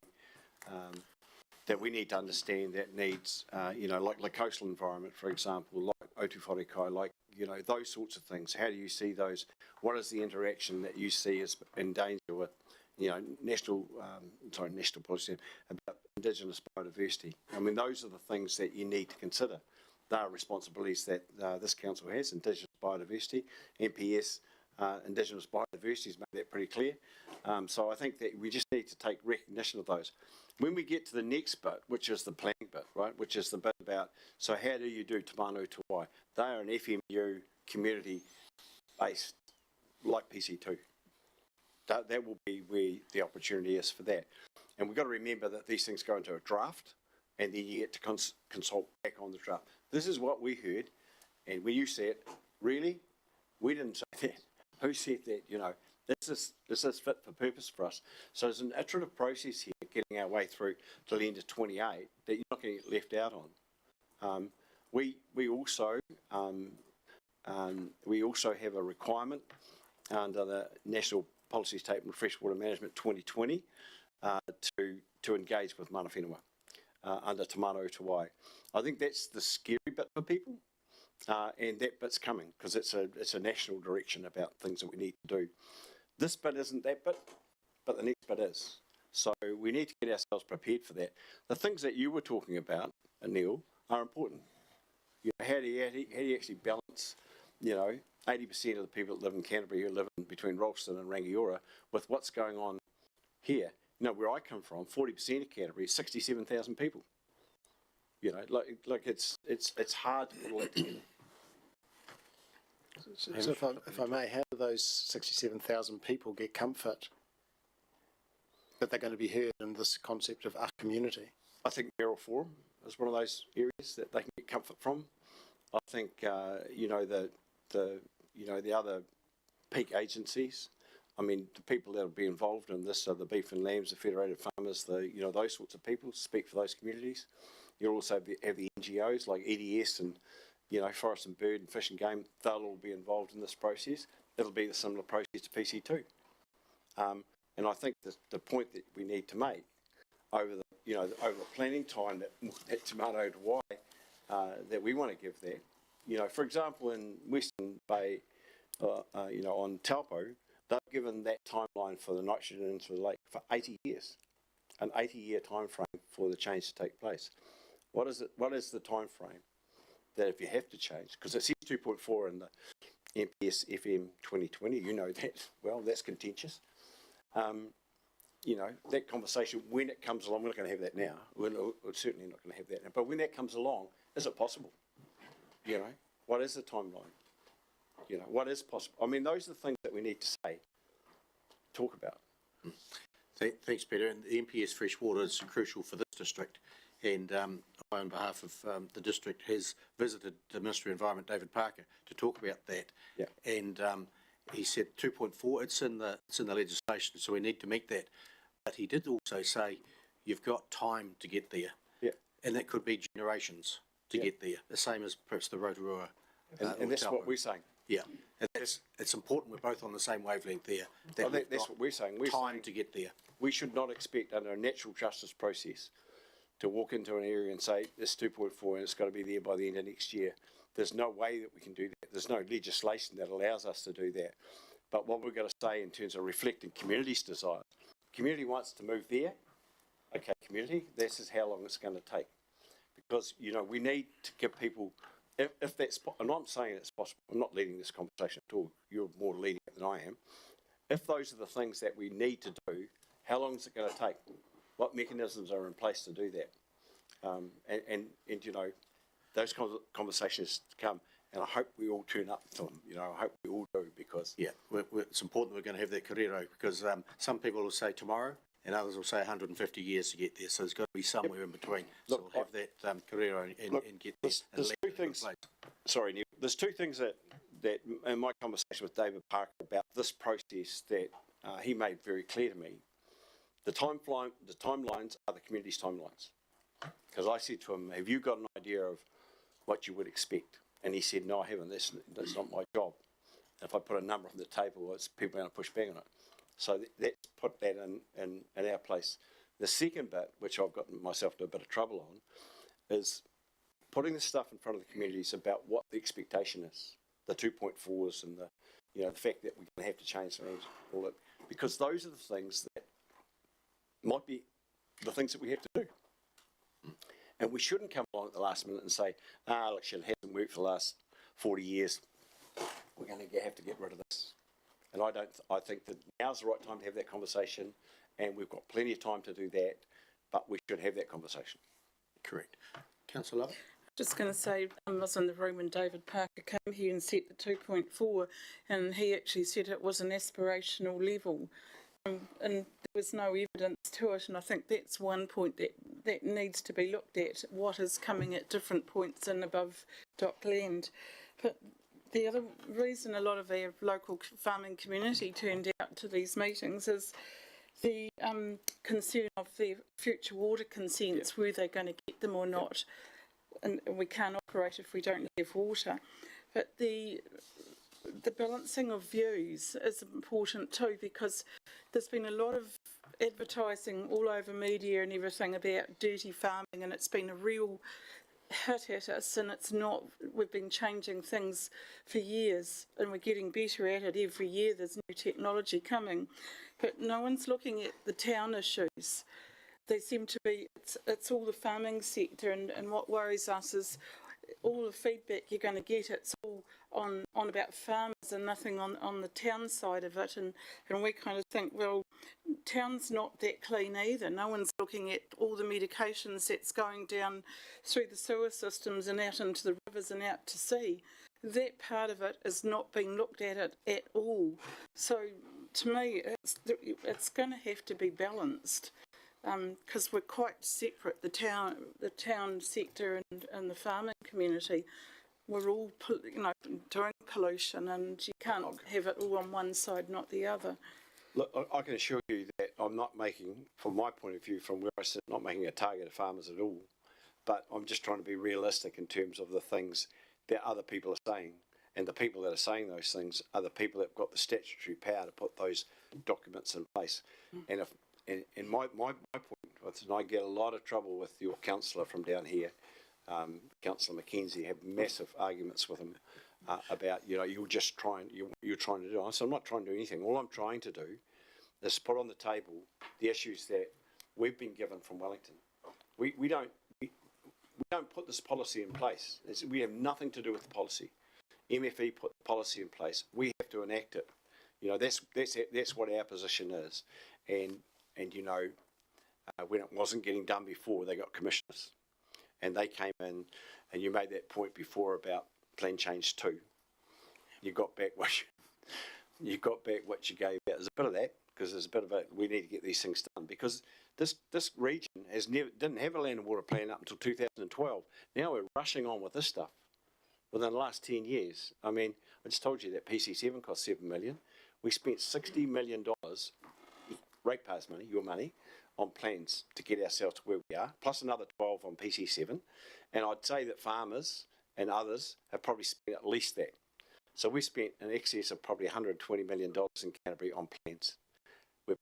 E: that we need to understand, that needs, you know, like coastal environment, for example, like Otu Wharekai, like, you know, those sorts of things. How do you see those? What is the interaction that you see as in danger with, you know, national policy about Indigenous biodiversity? I mean, those are the things that you need to consider. They are responsibilities that this council has: Indigenous biodiversity, MPS, Indigenous biodiversity has made that pretty clear. So I think that we just need to take recognition of those. When we get to the next bit, which is the planning bit, right, which is the bit about, so how do you do Te Manu Te Wai? They are an FMU community based, like PC2. That will be where the opportunity is for that. And we've got to remember that these things go into a draft, and then you get to consult back on the draft. This is what we heard, and when you said, really? We didn't say that. Who said that? You know, this is fit for purpose for us. So there's an iterative process here, getting our way through to the end of 28, that you're not going to get left out on. We also have a requirement under the National Policy Statement Freshwater Management 2020 to engage with mana whenua under Te Manu Te Wai. I think that's the scary bit for people, and that bit's coming because it's a national direction about things that we need to do. This bit isn't that bit, but the next bit is. So we need to get ourselves prepared for that. The things that you were talking about, Neil, are important. You know, how do you actually balance, you know, 80% of the people that live in Canterbury who live in between Ralston and Rangiora with what's going on here? You know, where I come from, 40% of Canterbury is 67,000 people. You know, like it's hard to put all that together.
J: So if I may, how do those 67,000 people get comfort that they're going to be heard in this concept of our community?
E: I think Mayoral Forum is one of those areas that they can get comfort from. I think you know, the other peak agencies. I mean, the people that will be involved in this are the Beef and Lambs, the Federated Farmers, those sorts of people speak for those communities. You'll also have the NGOs like EDS and, you know, Forest and Bird and Fish and Game. They'll all be involved in this process. It'll be a similar process to PC2. And I think the point that we need to make over the planning time that Te Manu Te Wai that we want to give there, you know, for example, in Western Bay, you know, on Taupo, they've given that timeline for the nitrogen into the lake for 80 years. an 80-year time frame for the change to take place. What is it? What is the time frame that if you have to change, because it says 2.4 in the MPS FM 2020, you know that well, that's contentious. You know, that conversation, when it comes along, we're not going to have that now. We're certainly not going to have that now. But when that comes along, is it possible? You know, what is the timeline? You know, what is possible? I mean, those are the things that we need to say, talk about.
A: Thanks, Peter. And the MPS Freshwater is crucial for this district. And I, on behalf of the district, has visited the Minister of Environment, David Parker, to talk about that.
E: Yeah.
A: And he said 2.4, it's in the legislation, so we need to meet that. But he did also say you've got time to get there.
E: Yeah.
A: And that could be generations to get there, the same as perhaps the Rotorua.
E: And that's what we're saying.
A: Yeah. And it's important we're both on the same wavelength there.
E: Well, that's what we're saying. We're
A: time
E: saying
A: to get there.
E: we should not expect under a natural justice process to walk into an area and say, this 2.4 and it's got to be there by the end of next year. There's no way that we can do that. There's no legislation that allows us to do that. But what we're going to say in terms of reflecting community's desire, community wants to move there. Okay, community, this is how long it's going to take. Because, you know, we need to give people, if that's, I'm not saying it's possible, I'm not leading this conversation at all, you're more leading it than I am. If those are the things that we need to do, how long is it going to take? What mechanisms are in place to do that? And you know, those kinds of conversations come, and I hope we all turn up to them. You know, I hope we all do, because
A: Yeah, it's important we're going to have that Korero, because some people will say tomorrow and others will say 150 years to get there. So there's got to be somewhere in between. So
E: Look,
A: we'll have that Korero and get there.
E: there's two things. Sorry, Neil. There's two things that in my conversation with David Parker about this process that he made very clear to me. The timelines are the community's timelines. Because I said to him, have you got an idea of what you would expect? And he said, no, I haven't. That's not my job. If I put a number on the table, it's people are going to push back on it. So let's put that in our place. The second bit, which I've gotten myself into a bit of trouble on, is putting the stuff in front of the communities about what the expectation is. The 2.4s and the fact that we're going to have to change things, all that. Because those are the things that might be the things that we have to do. And we shouldn't come along at the last minute and say, look, shit, it hasn't worked for the last 40 years. We're going to have to get rid of this. And I think that now's the right time to have that conversation, and we've got plenty of time to do that, but we should have that conversation.
A: Correct. Councillor Love?
C: Just going to say, I was in the room when David Parker came here and set the 2.4, and he actually said it was an aspirational level, and there was no evidence to it. And I think that's one point that needs to be looked at. What is coming at different points in above Dockland? But the other reason a lot of our local farming community turned out to these meetings is the concern of their future water consents. Were they going to get them or not? And we can't operate if we don't have water. But the balancing of views is important too, because there's been a lot of advertising all over media and everything about dirty farming, and it's been a real hit at us, and it's not. We've been changing things for years and we're getting better at it every year. There's new technology coming, but no one's looking at the town issues. They seem to be, it's all the farming sector, and what worries us is all the feedback you're going to get, it's all on about farmers and nothing on the town side of it, and we kind of think, well, town's not that clean either. No one's looking at all the medications that's going down through the sewer systems and out into the rivers and out to sea. That part of it is not being looked at all. So to me, it's going to have to be balanced. Because we're quite separate, the town sector and the farming community. We're all, doing pollution, and you can't have it all on one side, not the other.
E: Look, I can assure you that I'm not making, from my point of view, from where I sit, not making a target of farmers at all. But I'm just trying to be realistic in terms of the things that other people are saying. And the people that are saying those things are the people that have got the statutory power to put those documents in place. And if And my point was, and I get a lot of trouble with your councillor from down here, Councillor McKenzie, have massive arguments with him about, you're trying to do. I said, I'm not trying to do anything. All I'm trying to do is put on the table the issues that we've been given from Wellington. We don't put this policy in place. We have nothing to do with the policy. MFE put the policy in place. We have to enact it. You know, that's what our position is. And you know, when it wasn't getting done before, they got commissioners, and they came in. And you made that point before about Plan Change 2. You got back what you gave out. There's a bit of that, because there's a bit of it. We need to get these things done, because this region didn't have a land and water plan up until 2012. Now we're rushing on with this stuff within the last 10 years. I mean, I just told you that PC7 cost $7 million. We spent $60 million, ratepayers' money, your money, on plans to get ourselves to where we are, plus another 12 on PC7. And I'd say that farmers and others have probably spent at least that. So we spent in excess of probably $120 million in Canterbury on plans. We're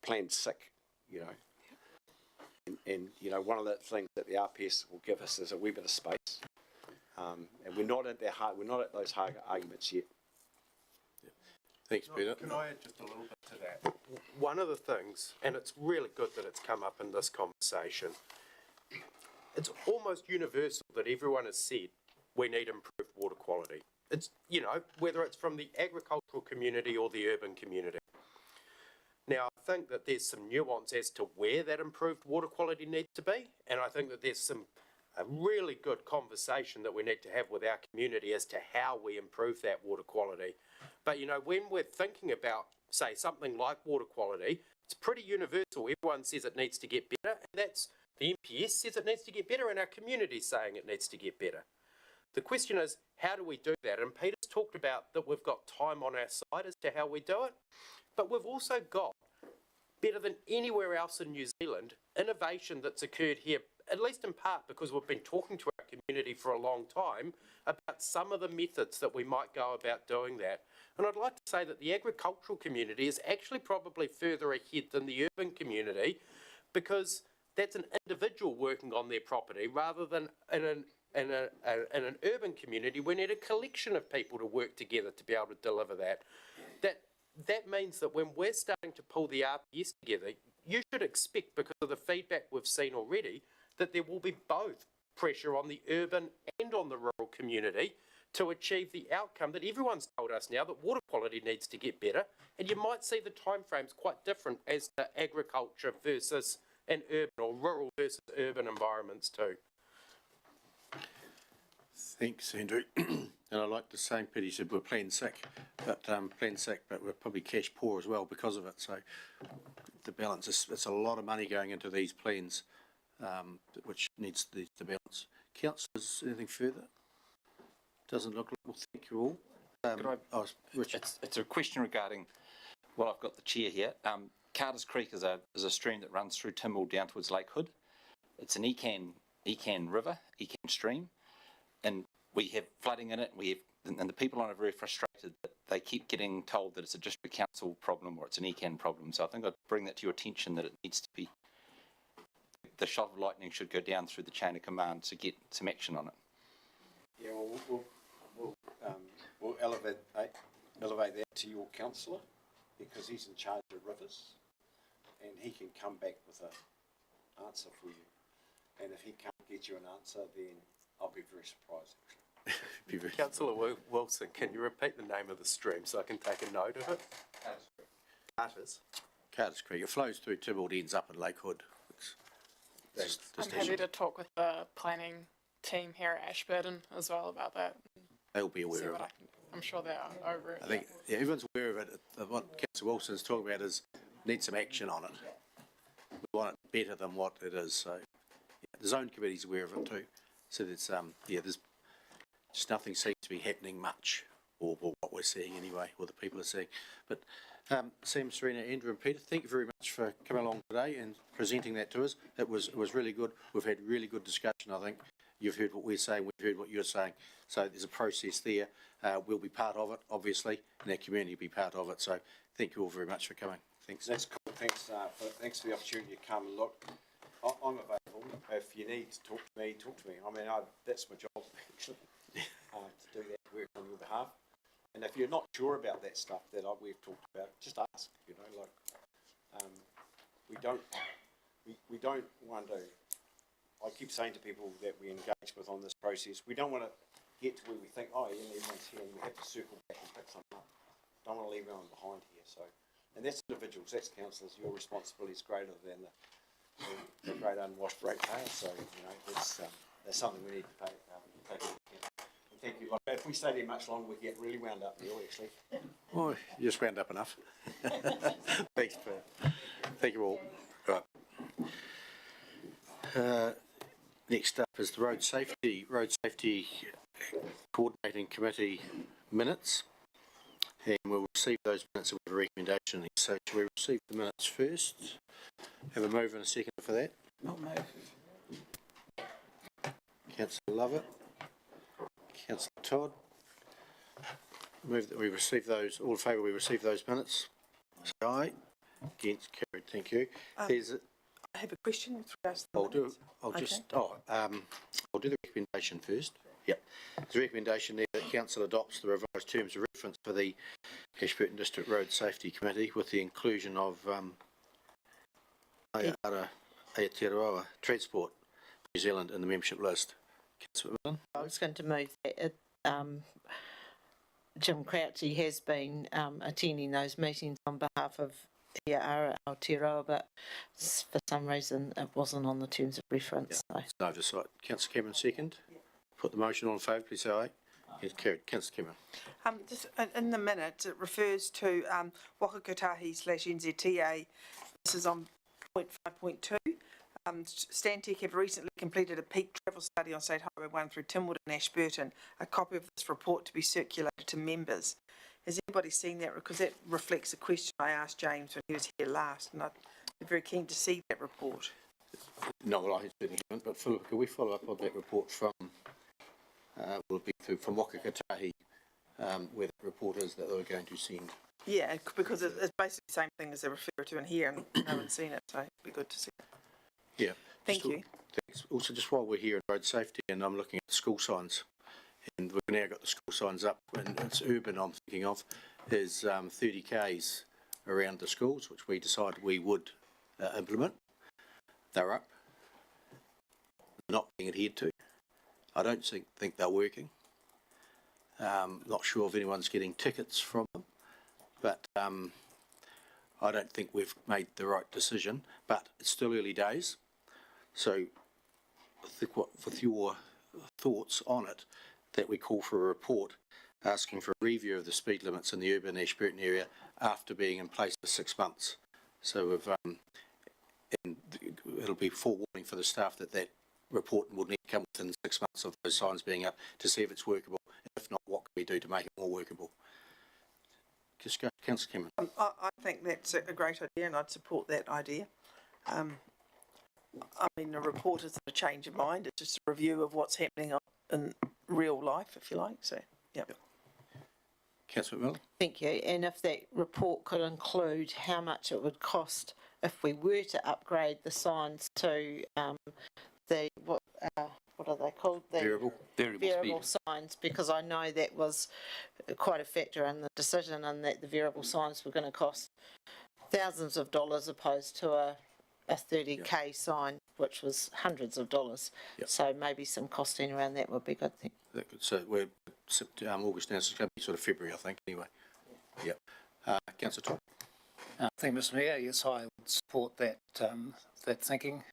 E: planned sick, you know. And you know, one of the things that the RPS will give us is a wee bit of space. And we're not at those hard arguments yet.
A: Thanks, Peter.
F: Can I add just a little bit to that? One of the things, and it's really good that it's come up in this conversation, it's almost universal that everyone has said we need improved water quality. It's, you know, whether it's from the agricultural community or the urban community. Now, I think that there's some nuance as to where that improved water quality needs to be, and I think that there's a really good conversation that we need to have with our community as to how we improve that water quality. But, you know, when we're thinking about, say, something like water quality, it's pretty universal. Everyone says it needs to get better, and that's the MPS says it needs to get better, and our community's saying it needs to get better. The question is, how do we do that? And Peter's talked about that we've got time on our side as to how we do it, but we've also got, better than anywhere else in New Zealand, innovation that's occurred here, at least in part because we've been talking to our community for a long time about some of the methods that we might go about doing that. And I'd like to say that the agricultural community is actually probably further ahead than the urban community, because that's an individual working on their property rather than in an urban community. We need a collection of people to work together to be able to deliver that. That means that when we're starting to pull the RPS together, you should expect, because of the feedback we've seen already, that there will be both pressure on the urban and on the rural community to achieve the outcome that everyone's told us now, that water quality needs to get better. And you might see the timeframes quite different as to agriculture versus an urban, or rural versus urban environments too.
A: Thanks, Andrew. And I like the same, Peter, you said we're plan sick, but we're probably cash poor as well because of it. So the balance is, it's a lot of money going into these plans, which needs the balance. Councillors, anything further? Doesn't look like. Well, thank you all. Richard.
I: It's a question regarding, well, I've got the chair here. Carter's Creek is a stream that runs through Tynwald down towards Lake Hood. It's an Ecan river, Ecan stream, and we have flooding in it. And the people on it are very frustrated that they keep getting told that it's a district council problem or it's an Ecan problem. So I think I'd bring that to your attention, that it needs to be, the shot of lightning should go down through the chain of command to get some action on it.
E: Yeah, we'll elevate that to your councillor, because he's in charge of rivers, and he can come back with an answer for you. And if he can't get you an answer, then I'll be very surprised, actually.
F: Councillor Wilson, can you repeat the name of the stream so I can take a note of it?
A: Carter's Creek. It flows through Tynwald, ends up at Lake Hood.
G: I'm happy to talk with the planning team here at Ashburton as well about that.
A: They'll be aware of it.
G: I'm sure they are over it.
A: I think everyone's aware of it. What Councillor Wilson's talking about is need some action on it. We want it better than what it is. So the zone committee's aware of it too. So there's there's just nothing seems to be happening much, or what we're seeing anyway, or the people are seeing. But Sam, Serena, Andrew and Peter, thank you very much for coming along today and presenting that to us. It was really good. We've had really good discussion, I think. You've heard what we're saying, we've heard what you're saying. So there's a process there. We'll be part of it, obviously, and our community will be part of it. So thank you all very much for coming. Thanks.
E: That's cool. Thanks for the opportunity to come and look. I'm available. If you need to talk to me, talk to me. I mean, that's my job, actually, to do that work on your behalf. And if you're not sure about that stuff that we've talked about, just ask, you know, like, we don't we don't want to, I keep saying to people that we engage with on this process, we don't want to get to where we think, oh yeah, everyone's here and we have to circle back and pick something up. Don't want to leave anyone behind here, so, and that's individuals, that's councillors, your responsibility is greater than the great unwashed ratepayer, so, you know, that's something we need to take into account. Thank you. Like, if we stay there much longer, we get really wound up, Neil, actually.
A: Oh, you just round up enough. Thanks, Pat. Thank you all. Right. Next up is the Road Safety Coordinating Committee minutes. And we'll receive those minutes with a recommendation. So shall we receive the minutes first? Have a move and a second for that.
D: I'll move.
A: Councillor Lovett. Councillor Todd. Move that we receive those, all in favour we receive those minutes. Say aye. Against, carried, thank you. There's a,
D: I have a question with regards to the minutes.
A: I'll do the recommendation first. Yep. There's a recommendation there that council adopts the revised terms of reference for the Ashburton District Road Safety Committee with the inclusion of Aotearoa Transport New Zealand in the membership list. Councillor Millen?
K: I was going to move that Jim Crouchy has been attending those meetings on behalf of Aotearoa, but for some reason it wasn't on the terms of reference.
A: Yeah, it's an oversight. Councillor Cameron second. Put the motion on in favour, please say aye. Yes, carried. Councillor Cameron.
D: Just in the minutes, it refers to Whakakotahi/NZTA. This is on point 5.2. Stantec have recently completed a peak travel study on State Highway 1 through Timwood and Ashburton. A copy of this report to be circulated to members. Has anybody seen that? Because that reflects a question I asked James when he was here last, and I'd be very keen to see that report.
A: No, well, I certainly haven't, but Philip, can we follow up on that report from, will it be through from Whakakotahi, where the report is that they were going to send?
D: Yeah, because it's basically the same thing as they refer to in here, and I haven't seen it, so it'd be good to see it.
A: Yeah.
D: Thank you.
A: Thanks. Also, just while we're here in road safety, and I'm looking at the school signs, and we've now got the school signs up, and it's urban I'm thinking of, is 30 k's around the schools, which we decided we would implement. They're up, not being adhered to. I don't think they're working. Not sure if anyone's getting tickets from them, but I don't think we've made the right decision, but it's still early days. So I think with your thoughts on it, that we call for a report asking for a review of the speed limits in the urban Ashburton area after being in place for 6 months. So we've, and it'll be forewarning for the staff that report will need to come within 6 months of those signs being up to see if it's workable. If not, what can we do to make it more workable? Just go, Councillor Cameron.
D: I think that's a great idea, and I'd support that idea. I mean, a report isn't a change of mind, it's just a review of what's happening in real life, if you like, so, yeah.
A: Councillor McMillan.
K: Thank you. And if that report could include how much it would cost if we were to upgrade the signs to what are they called? The variable signs, because I know that was quite a factor in the decision, and that the variable signs were going to cost thousands of dollars opposed to a 30k sign, which was hundreds of dollars. So maybe some costing around that would be good.
A: So we're August now, so it's going to be sort of February, I think, anyway. Yep. Councillor Todd.
L: Thank you, Mr Mayor. Yes, I would support that that thinking.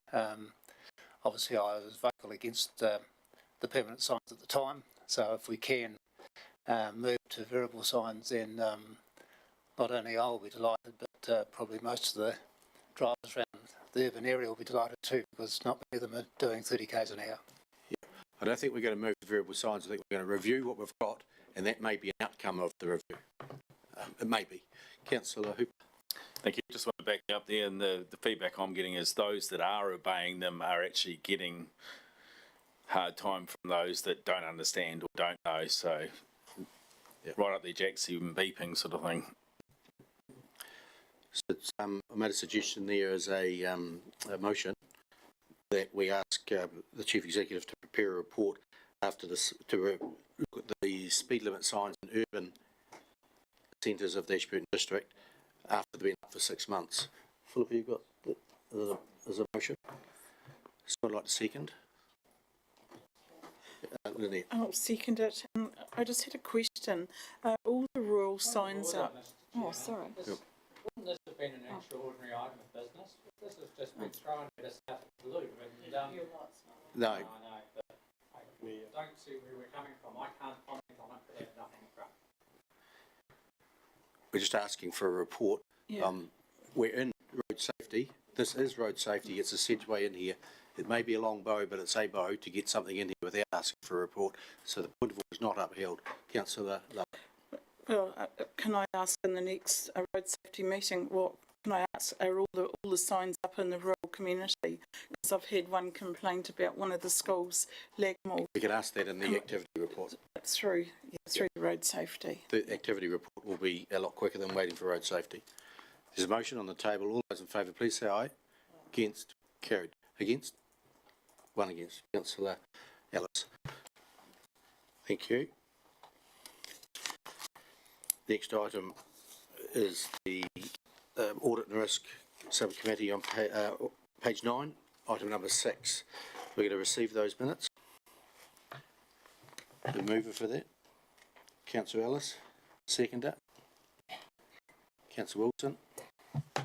L: Obviously, I was vocal against the permanent signs at the time, so if we can move to variable signs, then not only I'll be delighted, but probably most of the drivers around the urban area will be delighted too, because not many of them are doing 30 k's an hour.
A: I don't think we're going to move to variable signs. I think we're going to review what we've got, and that may be an outcome of the review. It may be. Councillor Hooper.
M: Thank you. Just want to back you up there, and the feedback I'm getting is those that are obeying them are actually getting hard time from those that don't understand or don't know. So right up there, Jack's even beeping sort of thing.
A: So I made a suggestion there as a motion that we ask the Chief Executive to prepare a report after this to look at the speed limit signs in urban centres of the Ashburton District after they've been up for 6 months. Philip, have you got as a motion? Someone like to second? Lynette.
C: I'll second it. And I just had a question. All the rural signs up. Oh, sorry.
A: Yep.
N: Wouldn't this have been an extraordinary item of business? This has just been thrown at us out of the blue. And,
A: No.
N: I know, but I don't see where we're coming from. I can't comment on it because I have nothing from.
A: We're just asking for a report.
C: Yeah.
A: We're in road safety. This is road safety. It's a sedgeway in here. It may be a long bow, but it's a bow to get something in here without asking for a report. So the point of order is not upheld. Councillor Love.
C: Well, can I ask in the next road safety meeting, what can I ask, are all the signs up in the rural community? Because I've had one complaint about one of the schools, Lagmore,
A: We can ask that in the activity report.
C: through the road safety.
A: The activity report will be a lot quicker than waiting for road safety. There's a motion on the table. All those in favour, please say aye. Against? Carried. Against? One against. Councillor Ellis. Thank you. Next item is the Audit and Risk Subcommittee on page 9, item number 6. We're going to receive those minutes. The mover for that, Councillor Ellis. Seconder, Councillor Wilson. All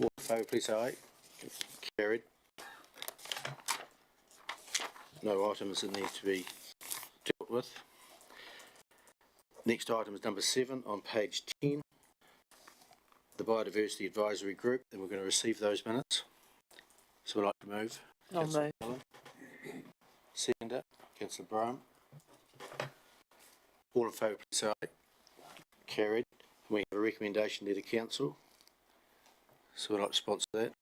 A: in favour, please say aye. Carried. No items in there to be dealt with. Next item is number 7 on page 10, the Biodiversity Advisory Group, and we're going to receive those minutes. So we'd like to move.
K: I'll
A: Councillor
K: move.
A: Allen. Seconder, Councillor Brown. All in favour, please say aye. Carried. We have a recommendation there to council. So we'd like to sponsor that.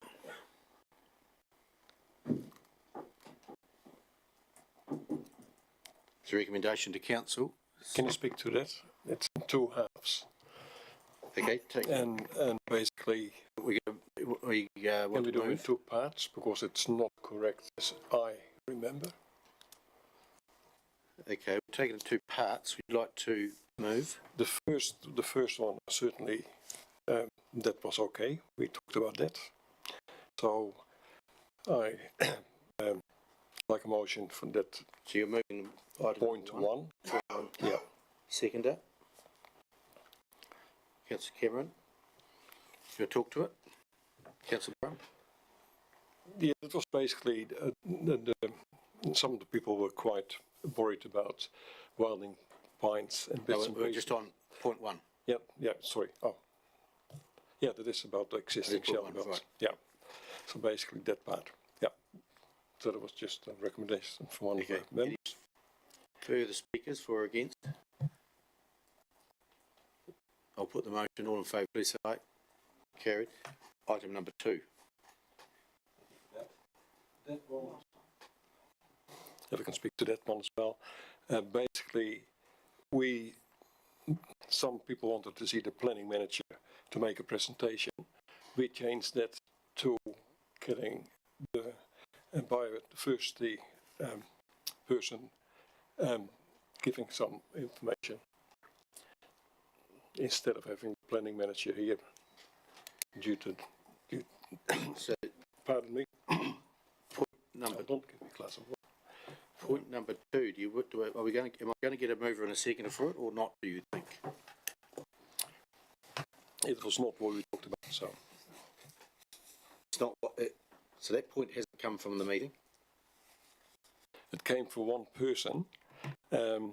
A: It's a recommendation to council.
O: Can you speak to that? It's in two halves.
A: Okay, take
O: And basically,
A: we
O: can
A: want
O: we
A: to
O: do it in
A: move.
O: two parts because it's not correct as I remember.
A: Okay, we'll take it in two parts. We'd like to move.
O: The first one certainly that was okay. We talked about that. So I like a motion for that
A: So you're moving item
O: point one. Yeah.
A: Seconder. Councillor Cameron. You want to talk to it? Councillor Brown.
O: Yeah, it was basically some of the people were quite worried about wilding pines and bits and
A: We're
O: pieces.
A: just on point 1.
O: Yeah, sorry. Oh. Yeah, that is about the existing
A: Report
O: shelter
A: one,
O: belts.
A: right.
O: Yeah. So basically that part. Yeah. So that was just a recommendation from one
A: Okay.
O: of the members.
A: Further speakers for or against? I'll put the motion. All in favour, please say aye. Carried. Item number 2.
O: If I can speak to that one as well. Basically, some people wanted to see the planning manager to make a presentation. We changed that to getting the biodiversity person giving some information instead of having the planning manager here
A: So
O: pardon me,
A: number
O: don't give me a glass of water.
A: Point number 2, am I going to get a mover and a seconder for it or not, do you think?
O: It was not what we talked about, so.
A: It's not what so that point hasn't come from the meeting?
O: It came from one person, and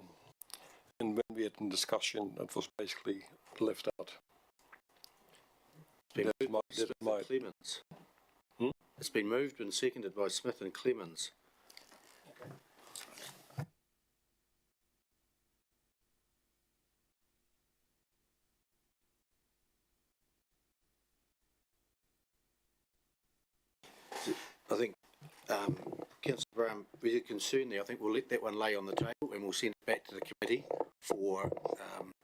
O: when we had a discussion, it was basically left out.
A: It's been
O: That might-
A: Smith
O: that
A: and
O: might-
A: Clemens.
O: Hmm?
A: It's been moved and seconded by Smith and Clemens. I think, Councillor Brown, with your concern there, I think we'll let that one lay on the table and we'll send it back to the committee for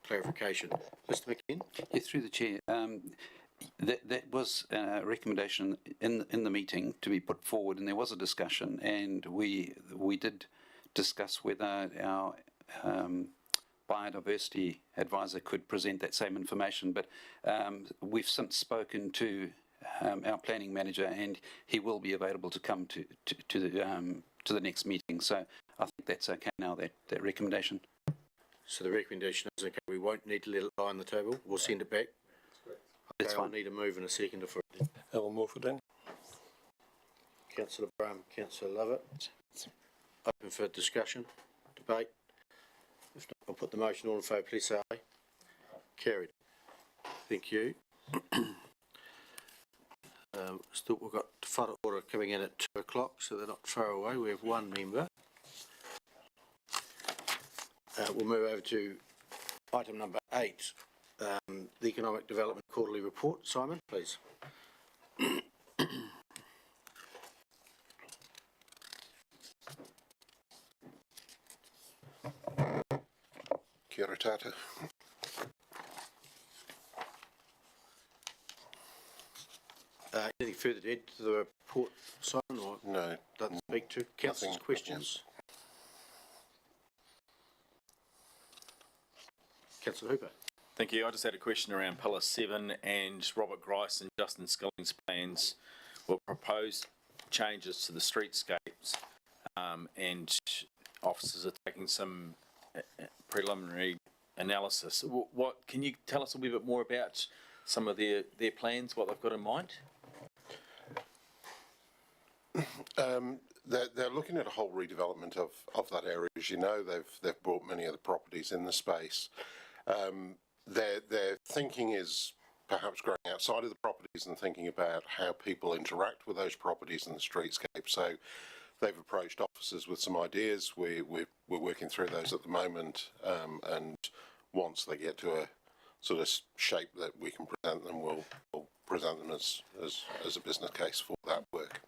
A: clarification. Mr McKeon?
P: Yeah, through the chair. That was a recommendation in the meeting to be put forward, and there was a discussion, and we did discuss whether our biodiversity advisor could present that same information. But we've since spoken to our planning manager, and he will be available to come to the next meeting. So I think that's okay now, that recommendation.
A: So the recommendation is, okay, we won't need to let it lie on the table, we'll send it back.
P: That's
A: Okay, I'll
P: fine.
A: need a move and a seconder for it.
O: I will move it then.
A: Councillor Brown, Councillor Lovett. Open for discussion, debate. If not, I'll put the motion. All in favour, please say aye. Carried. Thank you. Still, we've got whara order coming in at 2 o'clock, so they're not far away. We have one member. We'll move over to item number 8, the Economic Development Quarterly Report. Simon, please.
Q: Kia ora tata.
A: Anything further to add to the report, Simon, or
Q: No.
A: doesn't speak to councillors'
Q: Nothing.
A: questions? Councillor Hooper.
M: Thank you. I just had a question around Pillar 7 and Robert Grice and Justin Skilling's plans or proposed changes to the streetscapes, and officers are taking some preliminary analysis. What can you tell us a wee bit more about some of their plans, what they've got in mind?
Q: They're looking at a whole redevelopment of that area. As you know, they've bought many of the properties in the space. Their thinking is perhaps growing outside of the properties and thinking about how people interact with those properties in the streetscape. So they've approached officers with some ideas. We're working through those at the moment, and once they get to a sort of shape that we can present them, we'll present them as a business case for that work.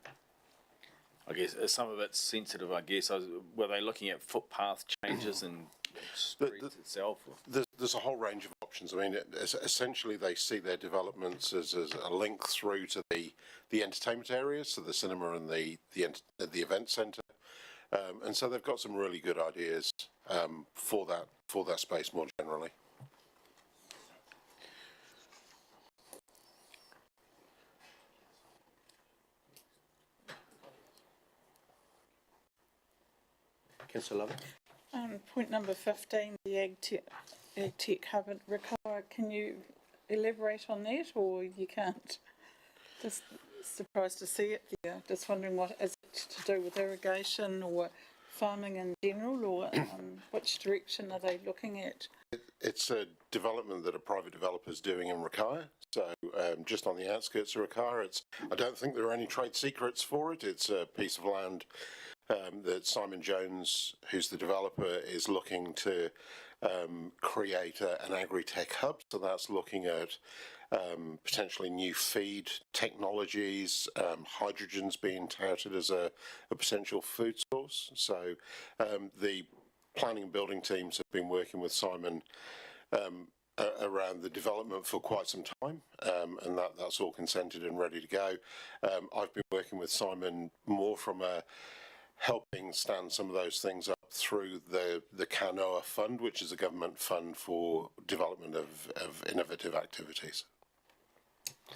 M: I guess some of it's sensitive, I guess. Were they looking at footpath changes and streets itself?
Q: There's a whole range of options. I mean, essentially they see their developments as a link through to the entertainment areas, so the cinema and the event centre. And so they've got some really good ideas for that space more generally.
A: Councillor Lovett.
C: Point number 15, the Ag Tech Hub at Rakawa. Can you elaborate on that, or you can't? Just surprised to see it there. Just wondering, what is it to do with irrigation or farming in general, or which direction are they looking at?
Q: It's a development that a private developer is doing in Rakaia. So just on the outskirts of Rakaia. I don't think there are any trade secrets for it. It's a piece of land that Simon Jones, who's the developer, is looking to create an agri-tech hub. So that's looking at potentially new feed technologies. Hydrogen's being touted as a potential food source. So the planning and building teams have been working with Simon around the development for quite some time, and that's all consented and ready to go. I've been working with Simon more from helping stand some of those things up through the Kanoa Fund, which is a government fund for development of innovative activities.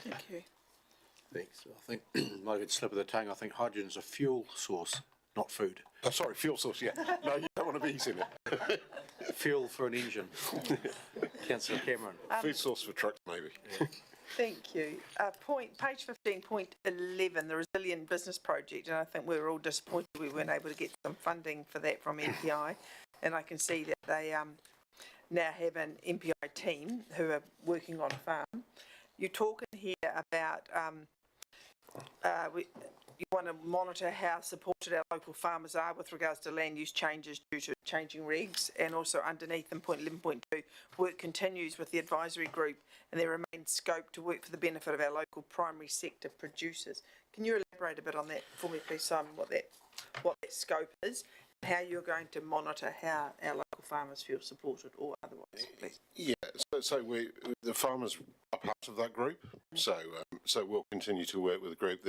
C: Thank you.
A: Thanks. I think, might have been a slip of the tongue, I think hydrogen is a fuel source, not food.
Q: Oh, sorry, fuel source, yeah. No, you don't want to be eating it.
A: Fuel for an engine. Councillor Cameron.
Q: Food source for trucks, maybe.
A: Yeah.
D: Thank you. Page 15.11, the Resilient Business Project, and I think we were all disappointed we weren't able to get some funding for that from MPI, and I can see that they now have an MPI team who are working on a farm. You're talking here about you want to monitor how supported our local farmers are with regards to land use changes due to changing regs, and also underneath in point 11.2, work continues with the advisory group and there remains scope to work for the benefit of our local primary sector producers. Can you elaborate a bit on that for me, please, Simon, what that scope is, and how you're going to monitor how our local farmers feel supported or otherwise, please?
Q: Yeah, so the farmers are part of that group, so we'll continue to work with the group.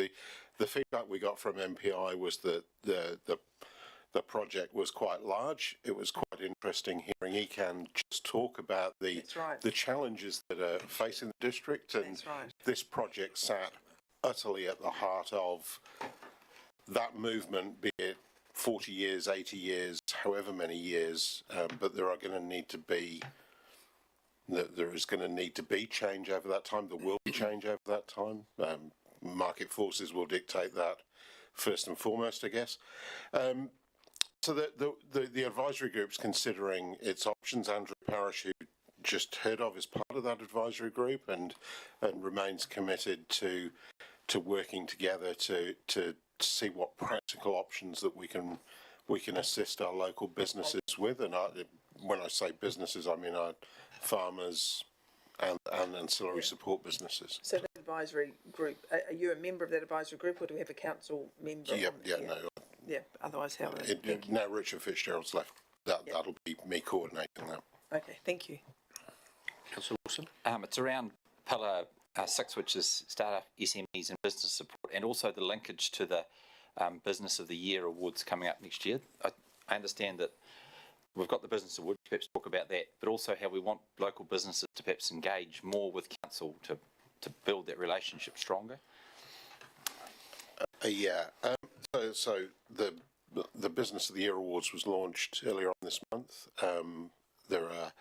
Q: The feedback we got from MPI was that the project was quite large. It was quite interesting hearing ECAN just talk about the challenges that are facing the district, and this project sat utterly at the heart of that movement, be it 40 years, 80 years, however many years, but there is going to need to be change over that time. There will be change over that time. Market forces will dictate that first and foremost, I guess. So the advisory group's considering its options. Andrew Parish, who just heard of, is part of that advisory group and remains committed to working together to see what practical options that we can assist our local businesses with. And when I say businesses, I mean our farmers and ancillary support businesses.
D: So that advisory group, are you a member of that advisory group, or do we have a council member?
Q: No.
D: Yeah, otherwise how?
Q: Now Richard Fitzgerald's left. That'll be me coordinating that.
D: Okay, thank you.
A: Councillor Wilson?
I: It's around Pillar 6, which is Startup, SMEs and Business Support, and also the linkage to the Business of the Year awards coming up next year. I understand that we've got the Business Award, perhaps talk about that, but also how we want local businesses to perhaps engage more with council to build that relationship stronger.
Q: So the Business of the Year Awards was launched earlier on this month. There are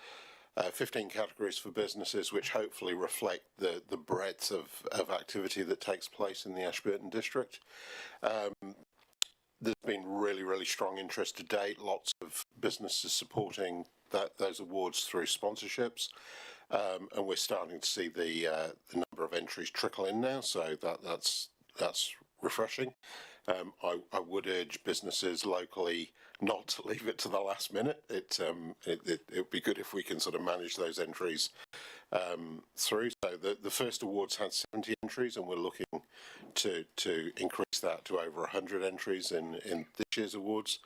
Q: 15 categories for businesses, which hopefully reflect the breadth of activity that takes place in the Ashburton district. There's been really strong interest to date. Lots of businesses supporting those awards through sponsorships, and we're starting to see the number of entries trickle in now. So that's refreshing. I would urge businesses locally not to leave it to the last minute. It would be good if we can sort of manage those entries through. So the first awards had 70 entries, and we're looking to increase that to over 100 entries in this year's awards.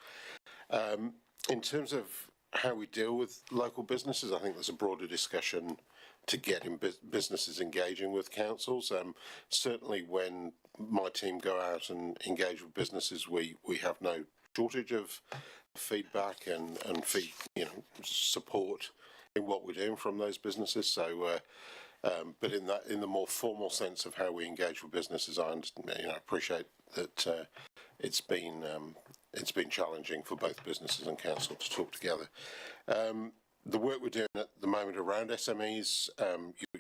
Q: In terms of how we deal with local businesses, I think there's a broader discussion to get businesses engaging with councils. Certainly when my team go out and engage with businesses, we have no shortage of feedback and support in what we're doing from those businesses. So, but in the more formal sense of how we engage with businesses, I appreciate that it's been challenging for both businesses and council to talk together. The work we're doing at the moment around SMEs,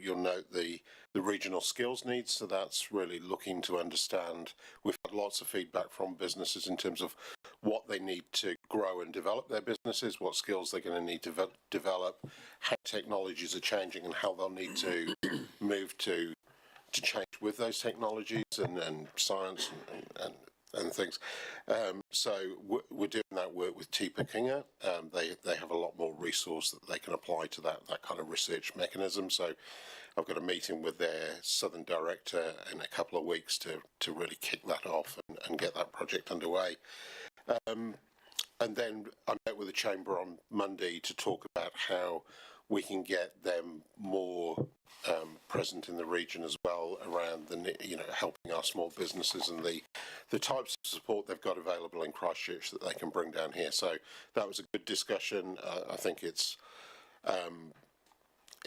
Q: you'll note the regional skills needs, so that's really looking to understand. We've had lots of feedback from businesses in terms of what they need to grow and develop their businesses, what skills they're going to need to develop, how technologies are changing and how they'll need to move to change with those technologies and science and things. So we're doing that work with TIPA Kinga. They have a lot more resource that they can apply to that kind of research mechanism. So I've got a meeting with their Southern Director in a couple of weeks to really kick that off and get that project underway. And then I met with the Chamber on Monday to talk about how we can get them more present in the region as well around helping our small businesses and the types of support they've got available in Christchurch that they can bring down here. So that was a good discussion. I think it's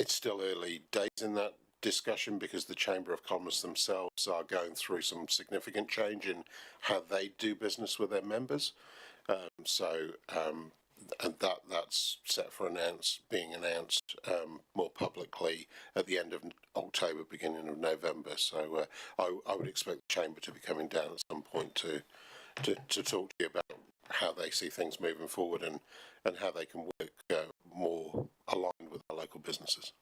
Q: still early days in that discussion because the Chamber of Commerce themselves are going through some significant change in how they do business with their members. And that's set for being announced more publicly at the end of October, beginning of November. So I would expect the Chamber to be coming down at some point to talk to you about how they see things moving forward and how they can work more aligned with our local businesses.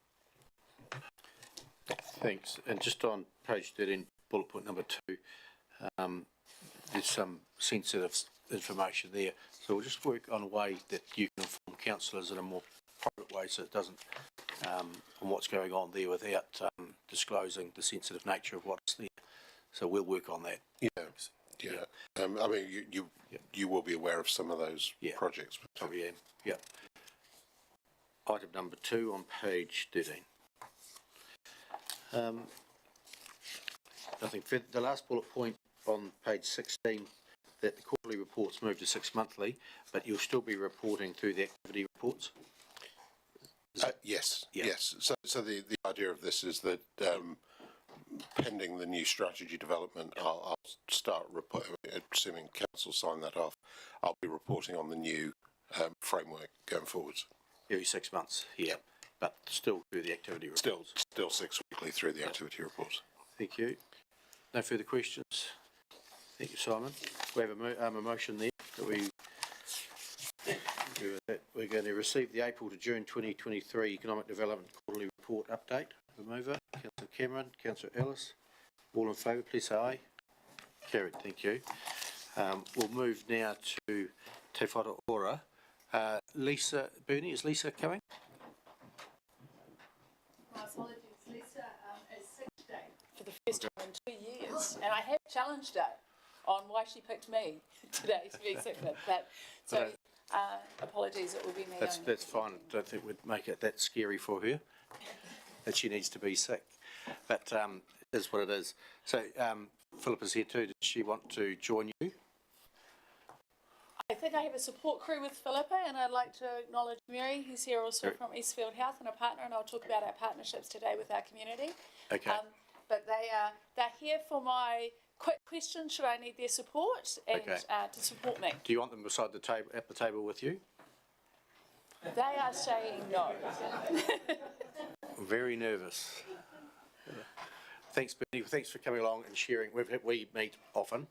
A: Thanks. And just on page 13, bullet point number 2, there's some sensitive information there. So we'll just work on a way that you can inform councillors in a more private way so it doesn't, on what's going on there without disclosing the sensitive nature of what's there. So we'll work on that.
Q: Yeah. I mean, you will be aware of some of those projects.
A: Probably am. Yeah. Item number 2 on page 13. Nothing further. The last bullet point on page 16, that the quarterly reports move to 6 monthly, but you'll still be reporting through the activity reports?
Q: Yes. So the idea of this is that pending the new strategy development, I'll start assuming council sign that off. I'll be reporting on the new framework going forwards.
A: Every 6 months, yeah, but still do the activity reports.
Q: Still 6 weekly through the activity reports.
A: Thank you. No further questions. Thank you, Simon. We have a motion there that we're going to receive the April to June 2023 Economic Development Quarterly Report update. The mover, Councillor Cameron, Councillor Ellis. All in favour, please say aye. Carried, thank you. We'll move now to Te Whara Ora. Lisa, Bernie, is Lisa coming?
R: My apologies, Lisa is sick today for the first time in 2 years, and I have challenged her on why she picked me today to be sick with. But so apologies, it will be me.
A: That's fine. I don't think we'd make it that scary for her that she needs to be sick. But it is what it is. So Philippa's here too. Did she want to join you?
R: I think I have a support crew with Philippa, and I'd like to acknowledge Mary, who's here also from Eastfield Health and a partner, and I'll talk about our partnerships today with our community.
A: Okay.
R: But they're here for my quick questions should I need their support and to support me.
A: Do you want them beside the table, at the table with you?
R: They are saying no.
A: Very nervous. Thanks, Bernie. Thanks for coming along and sharing. We meet often.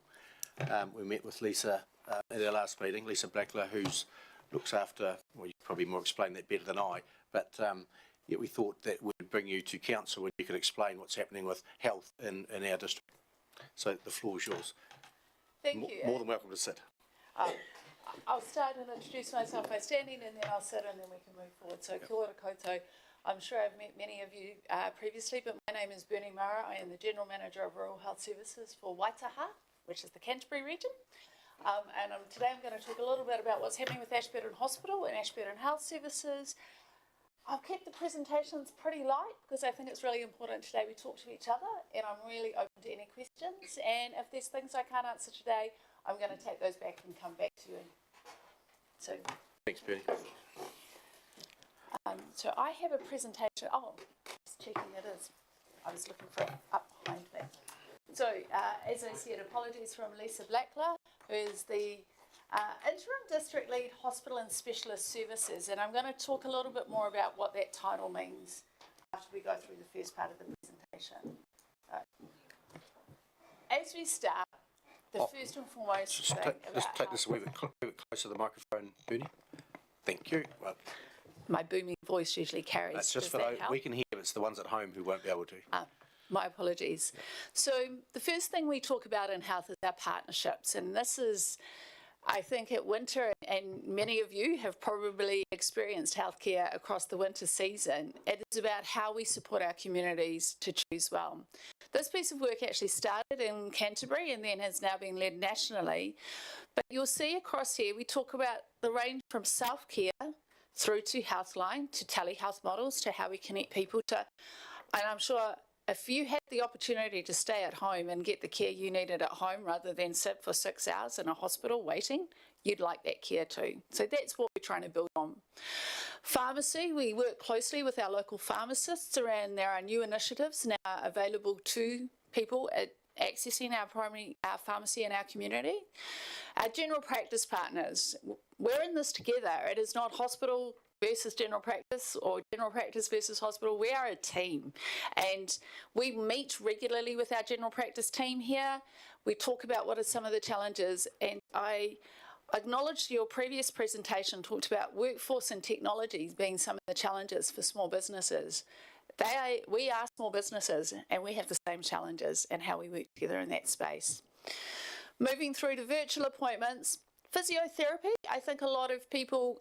A: We met with Lisa at our last meeting, Lisa Blackler, who looks after, well, you probably more explain that better than I, but yeah, we thought that would bring you to council and you could explain what's happening with health in our district. So the floor is yours.
R: Thank you.
A: More than welcome to sit.
R: I'll start and introduce myself by standing, and then I'll sit, and then we can move forward. So kia ora koutou. I'm sure I've met many of you previously, but my name is Bernie Mara. I am the General Manager of Rural Health Services for Waitaha, which is the Canterbury region. And today I'm going to talk a little bit about what's happening with Ashburton Hospital and Ashburton Health Services. I'll keep the presentations pretty light because I think it's really important today we talk to each other, and I'm really open to any questions. And if there's things I can't answer today, I'm going to take those back and come back to you. So,
A: thanks, Bernie.
R: So I have a presentation. Oh, just checking it is. I was looking for it up behind me. So, as I said, apologies from Lisa Blackler, who is the Interim District Lead Hospital and Specialist Services, and I'm going to talk a little bit more about what that title means after we go through the first part of the presentation. As we start, the first and foremost thing
A: Just take this a wee bit closer to the microphone, Bernie. Thank you. Well,
R: my booming voice usually carries.
A: that's just for those we can hear. It's the ones at home who won't be able to.
R: My apologies. So the first thing we talk about in health is our partnerships, and this is, I think, at winter, and many of you have probably experienced healthcare across the winter season. It is about how we support our communities to choose well. This piece of work actually started in Canterbury and then has now been led nationally. But you'll see across here, we talk about the range from self-care through to Healthline, to telehealth models, to how we connect people to, and I'm sure if you had the opportunity to stay at home and get the care you needed at home rather than sit for 6 hours in a hospital waiting, you'd like that care too. So that's what we're trying to build on. Pharmacy, we work closely with our local pharmacists around there are new initiatives now available to people at accessing our pharmacy in our community. Our general practice partners, we're in this together. It is not hospital versus general practice or general practice versus hospital. We are a team, and we meet regularly with our general practice team here. We talk about what are some of the challenges, and I acknowledged your previous presentation talked about workforce and technologies being some of the challenges for small businesses. We are small businesses, and we have the same challenges and how we work together in that space. Moving through to virtual appointments, physiotherapy, I think a lot of people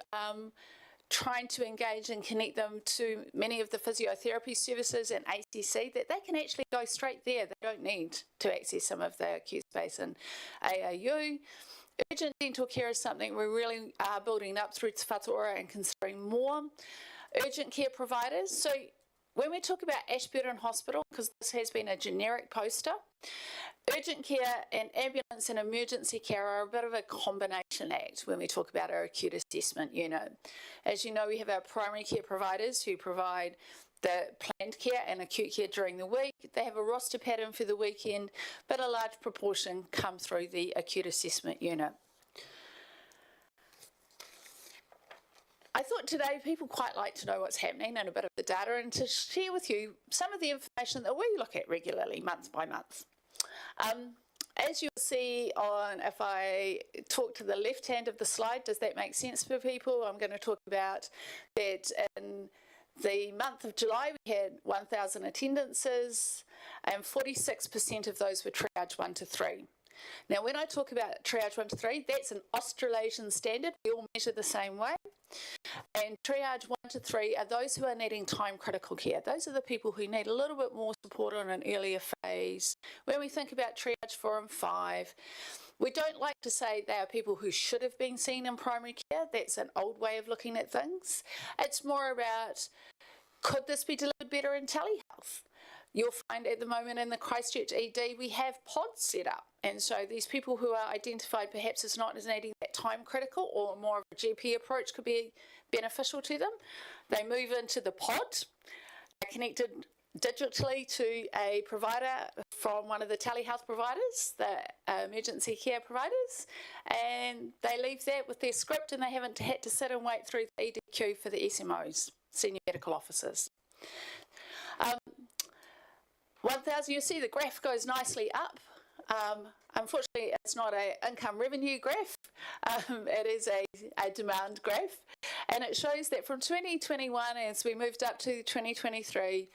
R: trying to engage and connect them to many of the physiotherapy services and ACC, that they can actually go straight there. They don't need to access some of the acute space in AAU. Urgent dental care is something we really are building up through Te Whatu Ora and considering more. Urgent care providers. So when we talk about Ashburton Hospital, because this has been a generic poster, urgent care and ambulance and emergency care are a bit of a combination act when we talk about our acute assessment unit. As you know, we have our primary care providers who provide the planned care and acute care during the week. They have a roster pattern for the weekend, but a large proportion come through the acute assessment unit. I thought today people quite like to know what's happening and a bit of the data, and to share with you some of the information that we look at regularly, month by month. As you'll see on, if I talk to the left hand of the slide, does that make sense for people? I'm going to talk about that in the month of July we had 1,000 attendances and 46% of those were triage 1 to 3. Now when I talk about triage 1 to 3, that's an Australasian standard. We all measure the same way. And triage 1 to 3 are those who are needing time critical care. Those are the people who need a little bit more support on an earlier phase. When we think about triage 4 and 5, we don't like to say they are people who should have been seen in primary care. That's an old way of looking at things. It's more about, could this be delivered better in telehealth? You'll find at the moment in the Christchurch ED we have pods set up, and so these people who are identified perhaps as not as needing that time critical or more of a GP approach could be beneficial to them. They move into the pod, are connected digitally to a provider from one of the telehealth providers, the emergency care providers, and they leave that with their script and they haven't had to sit and wait through the ED queue for the SMOs, senior medical officers. 1,000, you see the graph goes nicely up. Unfortunately, it's not an income revenue graph. It is a demand graph. And it shows that from 2021, as we moved up to 2023,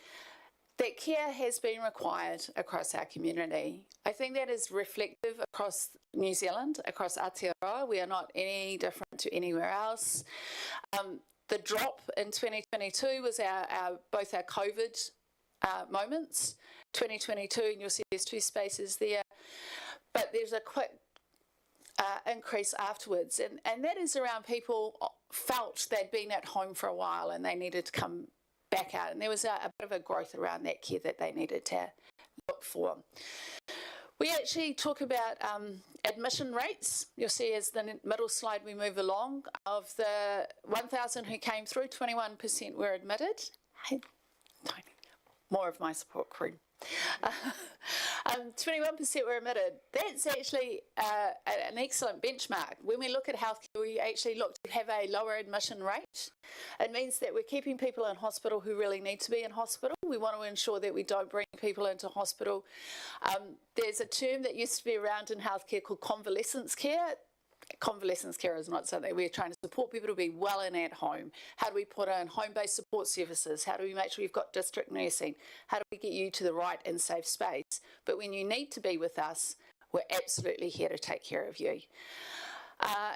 R: that care has been required across our community. I think that is reflective across New Zealand, across Aotearoa. We are not any different to anywhere else. The drop in 2022 was both our COVID moments, 2022, and you'll see there's 2 spaces there, but there's a quick increase afterwards, and that is around people felt they'd been at home for a while and they needed to come back out, and there was a bit of a growth around that care that they needed to look for. We actually talk about admission rates. You'll see as the middle slide we move along, of the 1,000 who came through, 21% were admitted. Hey, tiny. More of my support crew. 21% were admitted. That's actually an excellent benchmark. When we look at healthcare, we actually look to have a lower admission rate. It means that we're keeping people in hospital who really need to be in hospital. We want to ensure that we don't bring people into hospital. There's a term that used to be around in healthcare called convalescence care. Convalescence care is not something we're trying to support people to be well and at home. How do we put in home-based support services? How do we make sure we've got district nursing? How do we get you to the right and safe space? But when you need to be with us, we're absolutely here to take care of you.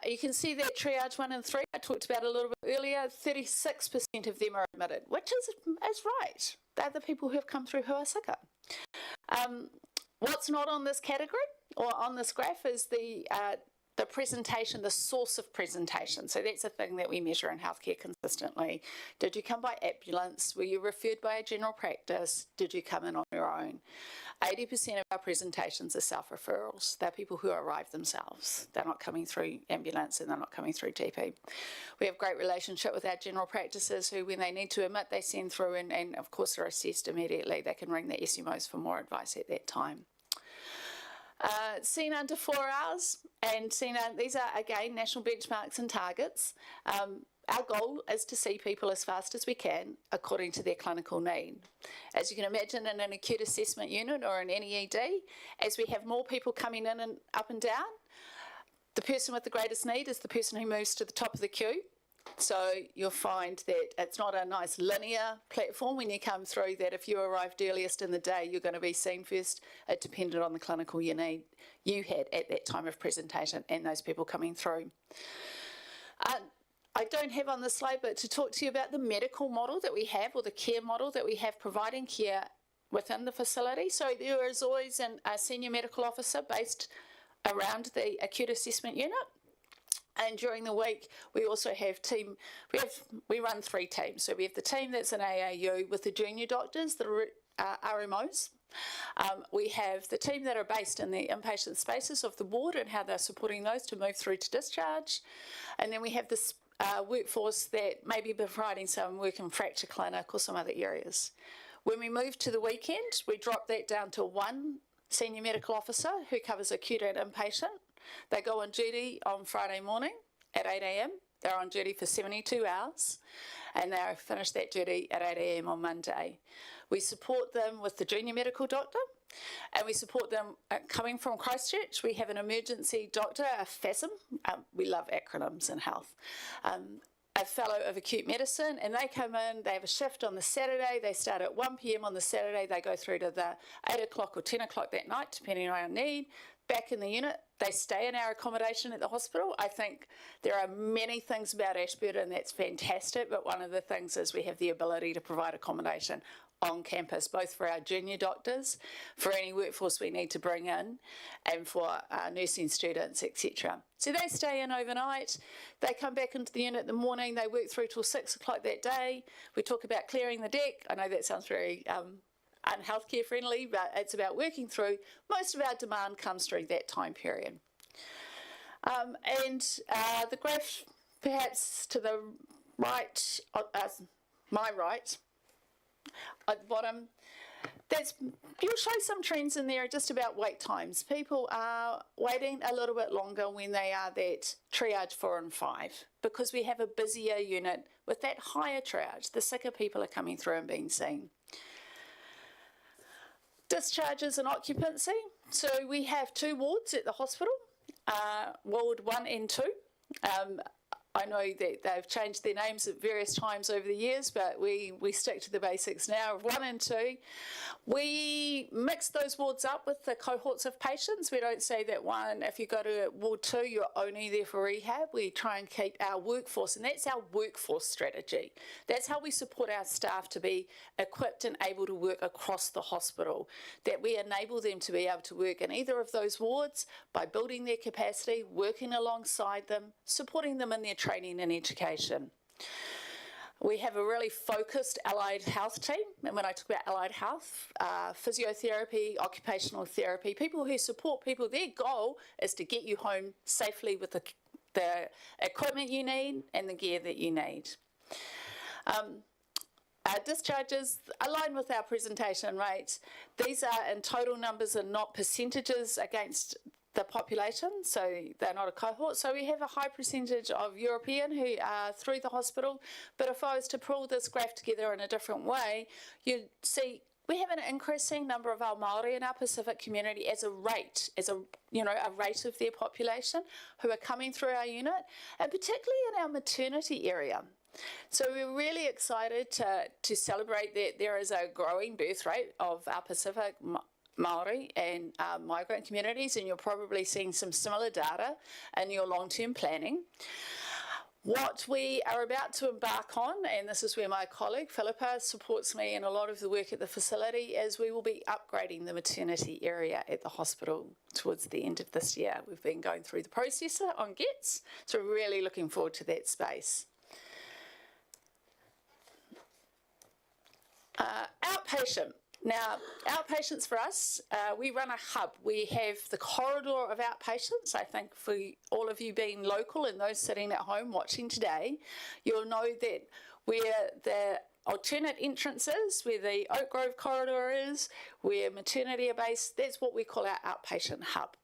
R: You can see that triage 1 and 3, I talked about a little bit earlier, 36% of them are admitted, which is right. They're the people who have come through who are sicker. What's not on this category or on this graph is the presentation, the source of presentation. So that's a thing that we measure in healthcare consistently. Did you come by ambulance? Were you referred by a general practice? Did you come in on your own? 80% of our presentations are self-referrals. They're people who arrive themselves. They're not coming through ambulance and they're not coming through GP. We have a great relationship with our general practices who, when they need to admit, they send through and of course are assessed immediately. They can ring the SMOs for more advice at that time. Seen under 4 hours, and these are again national benchmarks and targets. Our goal is to see people as fast as we can according to their clinical need. As you can imagine, in an acute assessment unit or in any ED, as we have more people coming in and up and down, the person with the greatest need is the person who moves to the top of the queue. So you'll find that it's not a nice linear platform when you come through, that if you arrived earliest in the day, you're going to be seen first. It depended on the clinical need you had at that time of presentation and those people coming through. I don't have on the slide, but to talk to you about the medical model that we have, or the care model that we have providing care within the facility. So there is always a senior medical officer based around the acute assessment unit. And during the week, we also have we run 3 teams. So we have the team that's in AAU with the junior doctors that are RMOs. We have the team that are based in the inpatient spaces of the ward and how they're supporting those to move through to discharge. And then we have this workforce that may be providing some work in fracture clinic or some other areas. When we move to the weekend, we drop that down to 1 senior medical officer who covers acute and inpatient. They go on duty on Friday morning at 8 a.m. They're on duty for 72 hours and they finish that duty at 8 a.m. on Monday. We support them with the junior medical doctor and we support them coming from Christchurch. We have an emergency doctor, a FASM. We love acronyms in health. A fellow of acute medicine, and they come in, they have a shift on the Saturday, they start at 1 p.m. on the Saturday, they go through to the 8 o'clock or 10 o'clock that night, depending on our need. Back in the unit, they stay in our accommodation at the hospital. I think there are many things about Ashburton that's fantastic, but one of the things is we have the ability to provide accommodation on campus, both for our junior doctors, for any workforce we need to bring in, and for our nursing students, etc. So they stay in overnight, they come back into the unit in the morning, they work through till 6 o'clock that day. We talk about clearing the deck. I know that sounds very unhealthcare friendly, but it's about working through. Most of our demand comes during that time period. The graph perhaps to the right, my right, at the bottom, you'll show some trends in there just about wait times. People are waiting a little bit longer when they are that triage 4 and 5 because we have a busier unit with that higher triage. The sicker people are coming through and being seen. Discharges and occupancy. So we have 2 wards at the hospital, Ward 1 and 2. I know that they've changed their names at various times over the years, but we stick to the basics now of 1 and 2. We mix those wards up with the cohorts of patients. We don't say that if you go to Ward 2, you're only there for rehab. We try and keep our workforce, and that's our workforce strategy. That's how we support our staff to be equipped and able to work across the hospital, that we enable them to be able to work in either of those wards by building their capacity, working alongside them, supporting them in their training and education. We have a really focused allied health team, and when I talk about allied health, physiotherapy, occupational therapy, people who support people, their goal is to get you home safely with the equipment you need and the gear that you need. Our discharges align with our presentation rates. These are in total numbers and not percentages against the population, so they're not a cohort. So we have a high percentage of European who are through the hospital, but if I was to pull this graph together in a different way, you'd see we have an increasing number of our Māori in our Pacific community as a rate of their population who are coming through our unit, and particularly in our maternity area. So we're really excited to celebrate that there is a growing birth rate of our Pacific Māori and migrant communities, and you're probably seeing some similar data in your long-term planning. What we are about to embark on, and this is where my colleague Philippa supports me in a lot of the work at the facility, is we will be upgrading the maternity area at the hospital towards the end of this year. We've been going through the process on GETS, so we're really looking forward to that space. Outpatient. Now, outpatients for us, we run a hub. We have the corridor of outpatients. I think for all of you being local and those sitting at home watching today, you'll know that where the alternate entrance is, where the Oak Grove corridor is, where maternity are based, that's what we call our outpatient hub.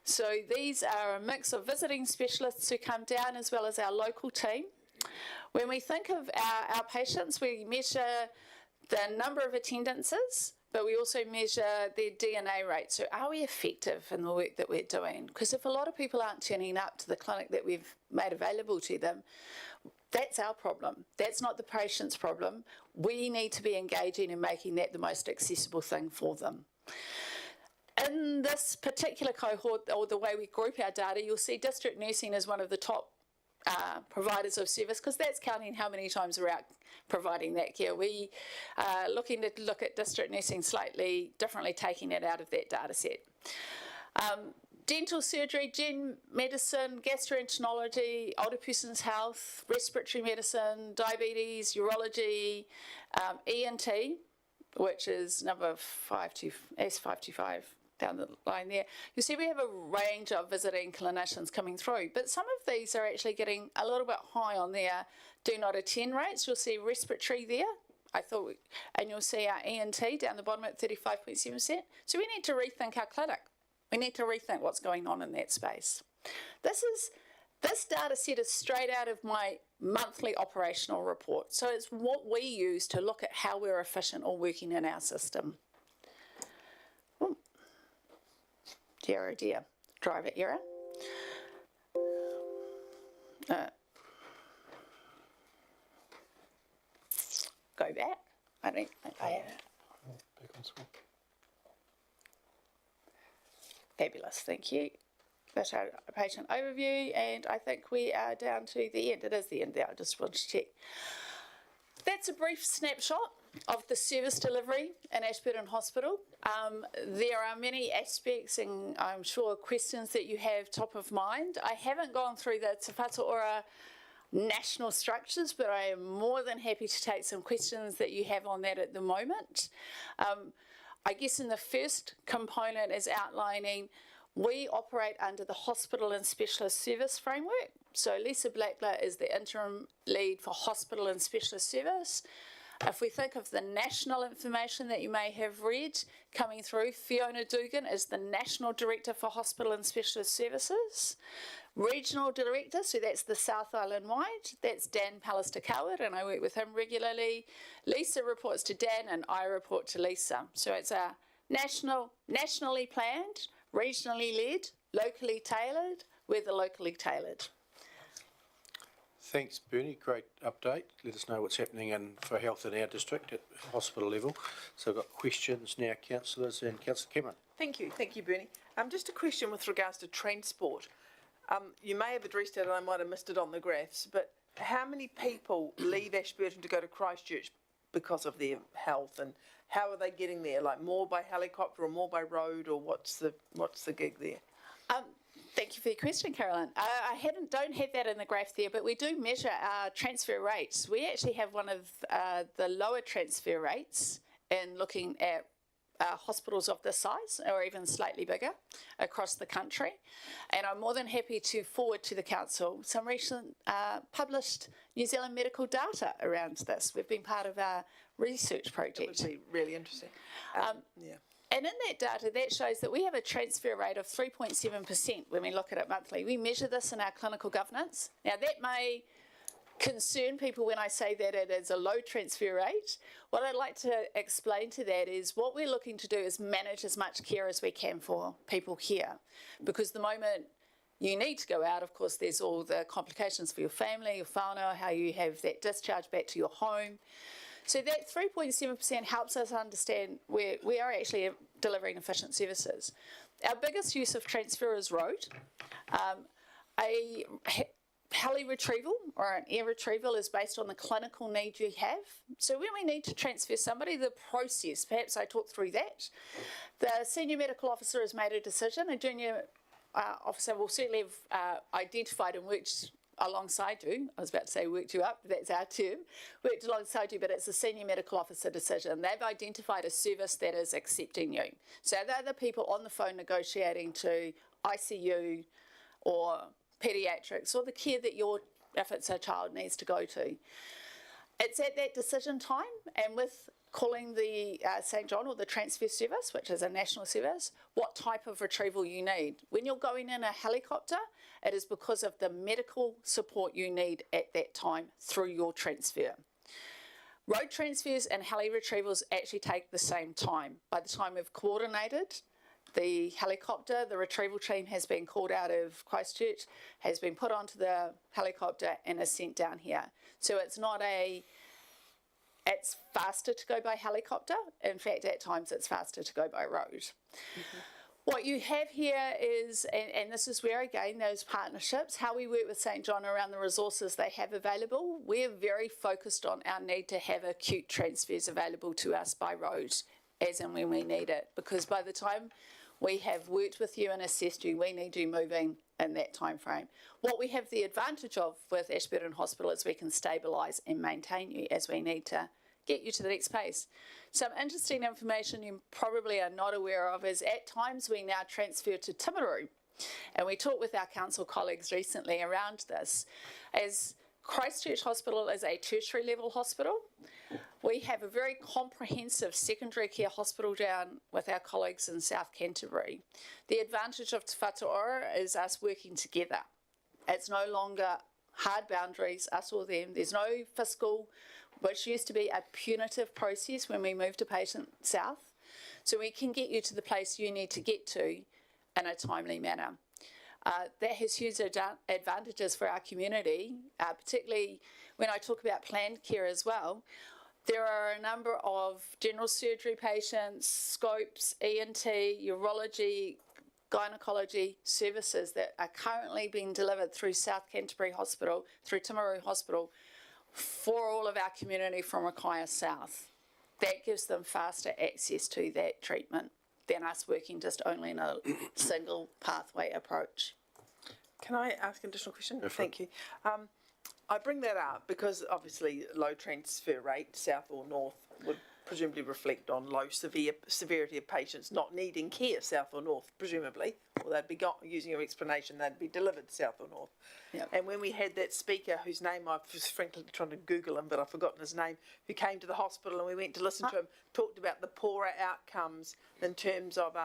R: So these are a mix of visiting specialists who come down as well as our local team. When we think of our outpatients, we measure the number of attendances, but we also measure their DNA rate. So are we effective in the work that we're doing? Because if a lot of people aren't turning up to the clinic that we've made available to them, that's our problem. That's not the patient's problem. We need to be engaging and making that the most accessible thing for them. In this particular cohort, or the way we group our data, you'll see district nursing is one of the top providers of service, because that's counting how many times we're out providing that care. We are looking to look at district nursing slightly differently, taking it out of that data set. dental surgery, gen medicine, gastroenterology, older person's health, respiratory medicine, diabetes, urology, ENT, which is number 525 down the line there. You see we have a range of visiting clinicians coming through, but some of these are actually getting a little bit high on their do not attend rates. You'll see respiratory there, and you'll see our ENT down the bottom at 35.7%. So we need to rethink our clinic. We need to rethink what's going on in that space. This data set is straight out of my monthly operational report. So it's what we use to look at how we're efficient or working in our system. Ooh. Dear, oh dear. Driver error. Go back. I don't think I have it. Fabulous, thank you. That's our patient overview, and I think we are down to the end. It is the end there, I just want to check. That's a brief snapshot of the service delivery in Ashburton Hospital. There are many aspects and I'm sure questions that you have top of mind. I haven't gone through the Te Whatu Ora national structures, but I am more than happy to take some questions that you have on that at the moment. I guess in the first component is outlining we operate under the Hospital and Specialist Service Framework. So Lisa Blackler is the interim lead for Hospital and Specialist Service. If we think of the national information that you may have read coming through, Fiona Dugan is the National Director for Hospital and Specialist Services. Regional Director, so that's the South Island wide, that's Dan Pallister-Coward, and I work with him regularly. Lisa reports to Dan and I report to Lisa. So it's a nationally planned, regionally led, locally tailored, with the locally tailored.
A: Thanks, Bernie. Great update. Let us know what's happening for health in our district at hospital level. So I've got questions now, councillors, and Councillor Cameron.
D: Thank you, Bernie. Just a question with regards to transport. You may have addressed it and I might have missed it on the graphs, but how many people leave Ashburton to go to Christchurch because of their health, and how are they getting there? Like more by helicopter or more by road, or what's the gig there?
R: Thank you for your question, Carolyn. I don't have that in the graph there, but we do measure our transfer rates. We actually have one of the lower transfer rates in looking at hospitals of this size, or even slightly bigger, across the country. And I'm more than happy to forward to the council some recent published New Zealand medical data around this. We've been part of our research project.
D: It would be really interesting. Yeah.
R: And in that data, that shows that we have a transfer rate of 3.7% when we look at it monthly. We measure this in our clinical governance. Now, that may concern people when I say that it is a low transfer rate. What I'd like to explain to that is what we're looking to do is manage as much care as we can for people here. Because the moment you need to go out, of course, there's all the complications for your family, your whānau, how you have that discharge back to your home. So that 3.7% helps us understand where we are actually delivering efficient services. Our biggest use of transfer is road. A heli retrieval or an air retrieval is based on the clinical need you have. So when we need to transfer somebody, the process, perhaps I talk through that. The senior medical officer has made a decision. A junior officer will certainly have identified and worked alongside you. I was about to say worked you up, but that's our term. Worked alongside you, but it's a senior medical officer decision. They've identified a service that is accepting you. So they're the people on the phone negotiating to ICU or paediatrics or the care that if it's a child, needs to go to. It's at that decision time, and with calling the St John or the transfer service, which is a national service, what type of retrieval you need. When you're going in a helicopter, it is because of the medical support you need at that time through your transfer. Road transfers and heli retrievals actually take the same time. By the time we've coordinated the helicopter, the retrieval team has been called out of Christchurch, has been put onto the helicopter and is sent down here. So it's faster to go by helicopter. In fact, at times it's faster to go by road. Mm-hmm. What you have here is, and this is where again those partnerships, how we work with St John around the resources they have available. We're very focused on our need to have acute transfers available to us by road, as and when we need it, because by the time We have worked with you and assessed you. We need you moving in that time frame. What we have the advantage of with Ashburton Hospital is we can stabilise and maintain you as we need to get you to the next pace. Some interesting information you probably are not aware of is at times we now transfer to Timaru. And we talked with our council colleagues recently around this. As Christchurch Hospital is a tertiary level hospital, we have a very comprehensive secondary care hospital down with our colleagues in South Canterbury. The advantage of Te Whatu Ora is us working together. It's no longer hard boundaries, us or them. There's no fiscal, which used to be a punitive process when we moved a patient south. So we can get you to the place you need to get to in a timely manner. That has huge advantages for our community, particularly when I talk about planned care as well. There are a number of general surgery patients, scopes, ENT, urology, gynecology services that are currently being delivered through South Canterbury Hospital, through Timaru Hospital, for all of our community from Rakaia South. That gives them faster access to that treatment than us working just only in a single pathway approach.
D: Can I ask an additional question? Thank you. I bring that up because obviously low transfer rate, south or north, would presumably reflect on low severity of patients not needing care, south or north, presumably. Or they'd be using your explanation, they'd be delivered south or north.
R: Yep.
D: And when we had that speaker, whose name I was frankly trying to Google him, but I've forgotten his name, who came to the hospital and we went to listen to him, talked about the poorer outcomes in terms of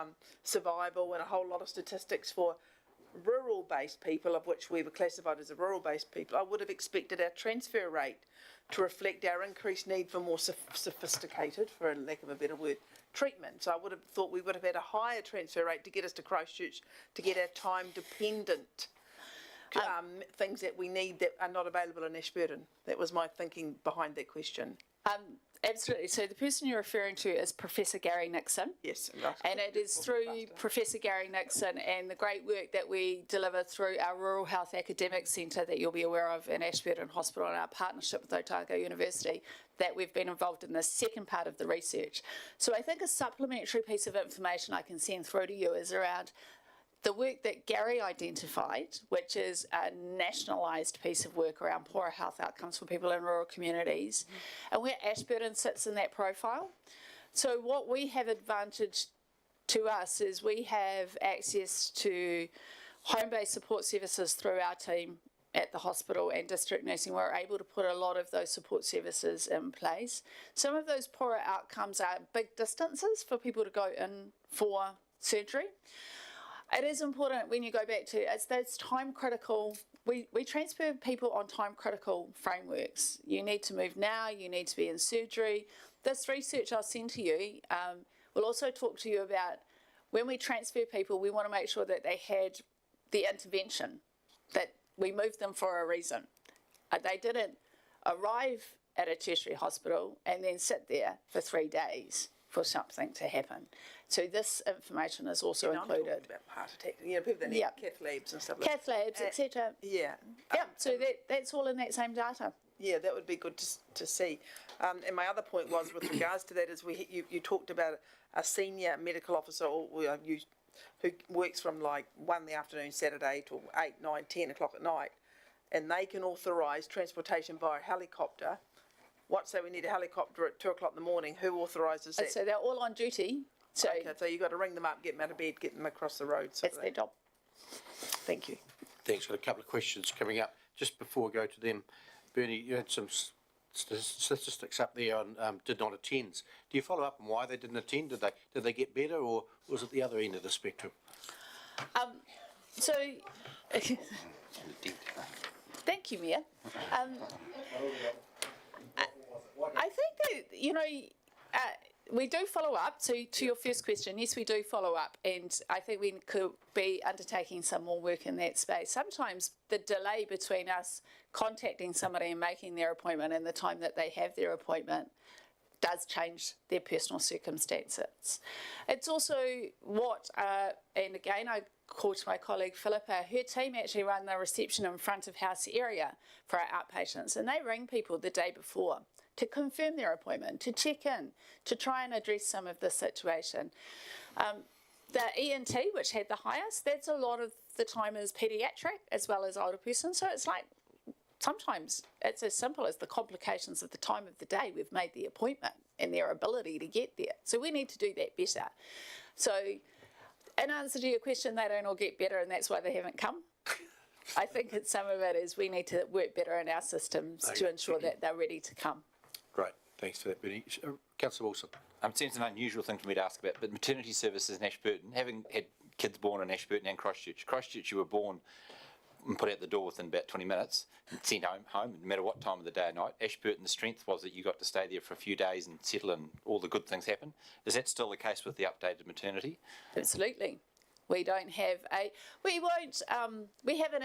D: survival and a whole lot of statistics for rural-based people, of which we were classified as a rural-based people. I would have expected our transfer rate to reflect our increased need for more sophisticated, for a lack of a better word, treatment. So I would have thought we would have had a higher transfer rate to get us to Christchurch, to get our time-dependent things that we need that are not available in Ashburton. That was my thinking behind that question.
R: Absolutely. So the person you're referring to is Professor Gary Nixon.
D: Yes.
R: And it is through Professor Gary Nixon and the great work that we deliver through our Rural Health Academic Centre that you'll be aware of in Ashburton Hospital and our partnership with Otago University that we've been involved in the second part of the research. So I think a supplementary piece of information I can send through to you is around the work that Gary identified, which is a nationalised piece of work around poorer health outcomes for people in rural communities, and where Ashburton sits in that profile. So what we have advantage to us is we have access to home-based support services through our team at the hospital and district nursing. We're able to put a lot of those support services in place. Some of those poorer outcomes are big distances for people to go in for surgery. It is important when you go back to it's time critical. We transfer people on time critical frameworks. You need to move now, you need to be in surgery. This research I'll send to you will also talk to you about when we transfer people, we want to make sure that they had the intervention, that we moved them for a reason. They didn't arrive at a tertiary hospital and then sit there for 3 days for something to happen. So this information is also included.
D: I'm talking about heart attack. You know, people that need cath labs and stuff like that.
R: Cath labs, etc.
D: Yeah.
R: So that's all in that same data.
D: Yeah, that would be good to see. And my other point was with regards to that is you talked about a senior medical officer who works from like 1 in the afternoon Saturday till 8, 9, 10 o'clock at night, and they can authorise transportation via helicopter. What say we need a helicopter at 2 o'clock in the morning? Who authorises that?
R: So they're all on duty. So
D: okay, so you've got to ring them up, get them out of bed, get them across the road.
R: That's their job.
D: Thank you.
A: Thanks. Got a couple of questions coming up. Just before we go to them, Bernie, you had some statistics up there on did not attend. Do you follow up on why they didn't attend? Did they get better, or was it the other end of the spectrum?
R: Thank you, Mia. I think that, we do follow up. So to your first question, yes, we do follow up, and I think we could be undertaking some more work in that space. Sometimes the delay between us contacting somebody and making their appointment and the time that they have their appointment does change their personal circumstances. It's also and again, I call to my colleague Philippa, her team actually run the reception in front of house area for our outpatients, and they ring people the day before to confirm their appointment, to check in, to try and address some of the situation. The ENT, which had the highest, that's a lot of the time is paediatric as well as older person. So it's like sometimes it's as simple as the complications of the time of the day we've made the appointment and their ability to get there. So we need to do that better. So in answer to your question, they don't all get better and that's why they haven't come. I think it's some of it is we need to work better in our systems to ensure that they're ready to come.
A: Great, thanks for that, Benny. Councillor Wilson.
I: It seems an unusual thing for me to ask about, but maternity services in Ashburton, having had kids born in Ashburton and Christchurch, you were born and put out the door within about 20 minutes and sent home, no matter what time of the day or night. Ashburton, the strength was that you got to stay there for a few days and settle and all the good things happen. Is that still the case with the updated maternity?
R: Absolutely. We don't have we have an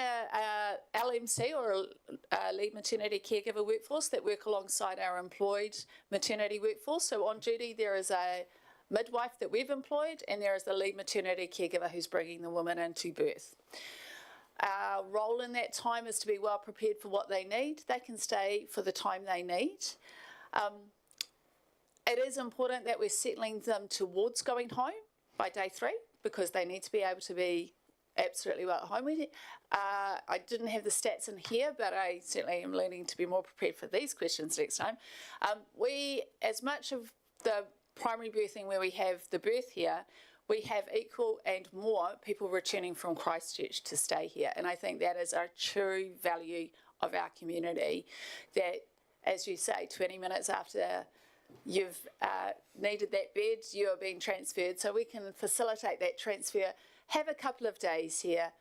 R: LMC or a lead maternity caregiver workforce that work alongside our employed maternity workforce. So on duty there is a midwife that we've employed and there is the lead maternity caregiver who's bringing the woman into birth. Our role in that time is to be well prepared for what they need. They can stay for the time they need. It is important that we're settling them towards going home by day 3 because they need to be able to be absolutely well at home. I didn't have the stats in here, but I certainly am learning to be more prepared for these questions next time. We, as much of the primary birthing where we have the birth here, we have equal and more people returning from Christchurch to stay here. And I think that is a true value of our community, that, as you say, 20 minutes after you've needed that bed, you are being transferred. So we can facilitate that transfer, have a couple of days here,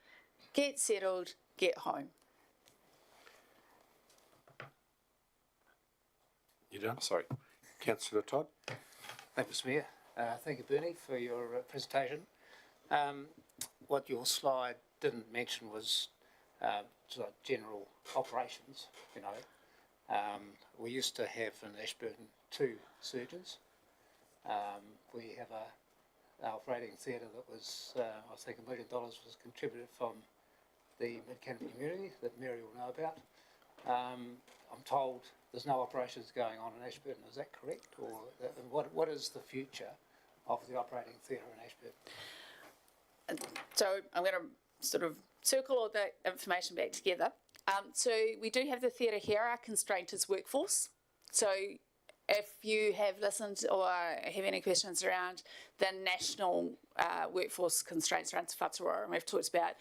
R: get settled, get home.
A: You done? Sorry. Councillor Todd.
L: Thank you, Mr Mayor. Thank you, Bernie, for your presentation. What your slide didn't mention was sort of general operations, you know. We used to have in Ashburton 2 surgeons. We have an operating theatre that was, I think $1 million was contributed from the Mid-Canterbury community that Mary will know about. I'm told there's no operations going on in Ashburton, is that correct? Or what is the future of the operating theatre in Ashburton?
R: So I'm going to sort of circle all that information back together. So we do have the theatre here. Our constraint is workforce. So if you have listened or have any questions around the national workforce constraints around Te Whatuara, and we've talked about,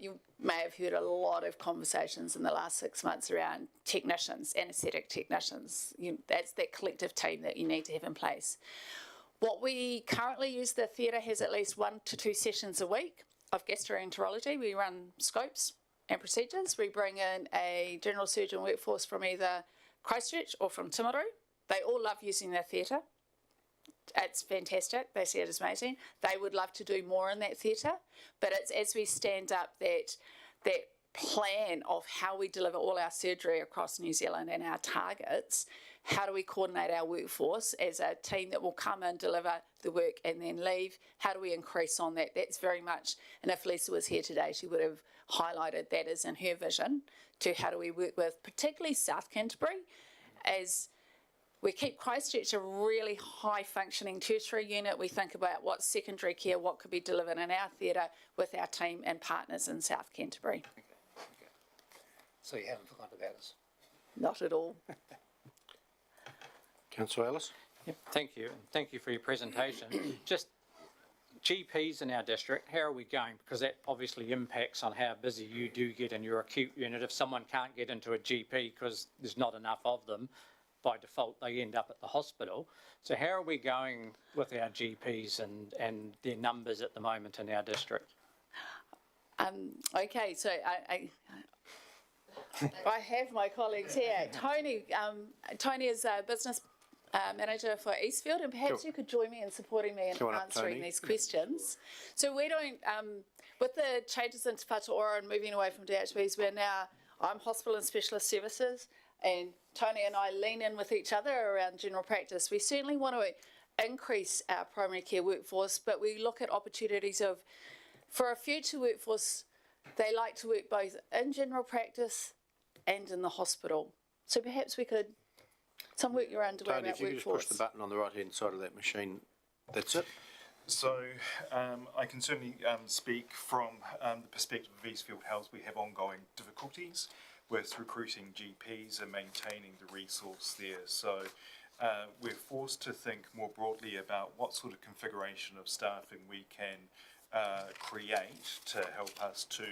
R: you may have heard a lot of conversations in the last 6 months around technicians, anaesthetic technicians. That's that collective team that you need to have in place. What we currently use, the theatre has at least 1 to 2 sessions a week of gastroenterology. We run scopes and procedures. We bring in a general surgeon workforce from either Christchurch or from Timaru. They all love using their theatre. It's fantastic. They see it as amazing. They would love to do more in that theatre, but it's as we stand up that plan of how we deliver all our surgery across New Zealand and our targets. How do we coordinate our workforce as a team that will come and deliver the work and then leave? How do we increase on that? That's very much, and if Lisa was here today, she would have highlighted that as in her vision to how do we work with particularly South Canterbury as we keep Christchurch a really high functioning tertiary unit. We think about what secondary care, what could be delivered in our theatre with our team and partners in South Canterbury.
L: Okay. So you haven't forgotten about us?
R: Not at all.
A: Councillor Ellis.
N: Yep, thank you. And thank you for your presentation. Just GPs in our district, how are we going? Because that obviously impacts on how busy you do get in your acute unit. If someone can't get into a GP because there's not enough of them, by default they end up at the hospital. So how are we going with our GPs and their numbers at the moment in our district?
R: Okay, so I have my colleagues here. Tony is a business manager for Eastfield, and perhaps you could join me in supporting me in answering these questions. So we don't, with the changes in Te Whatuara and moving away from DHBs, I'm hospital and specialist services, and Tony and I lean in with each other around general practice. We certainly want to increase our primary care workforce, but we look at opportunities for a future workforce, they like to work both in general practice and in the hospital. So perhaps we could, some work you're underway
A: Tony,
R: about
A: if you could just push the button on the right-hand side of that machine, that's it.
S: So I can certainly speak from the perspective of Eastfield Health. We have ongoing difficulties with recruiting GPs and maintaining the resource there. So we're forced to think more broadly about what sort of configuration of staffing we can create to help us to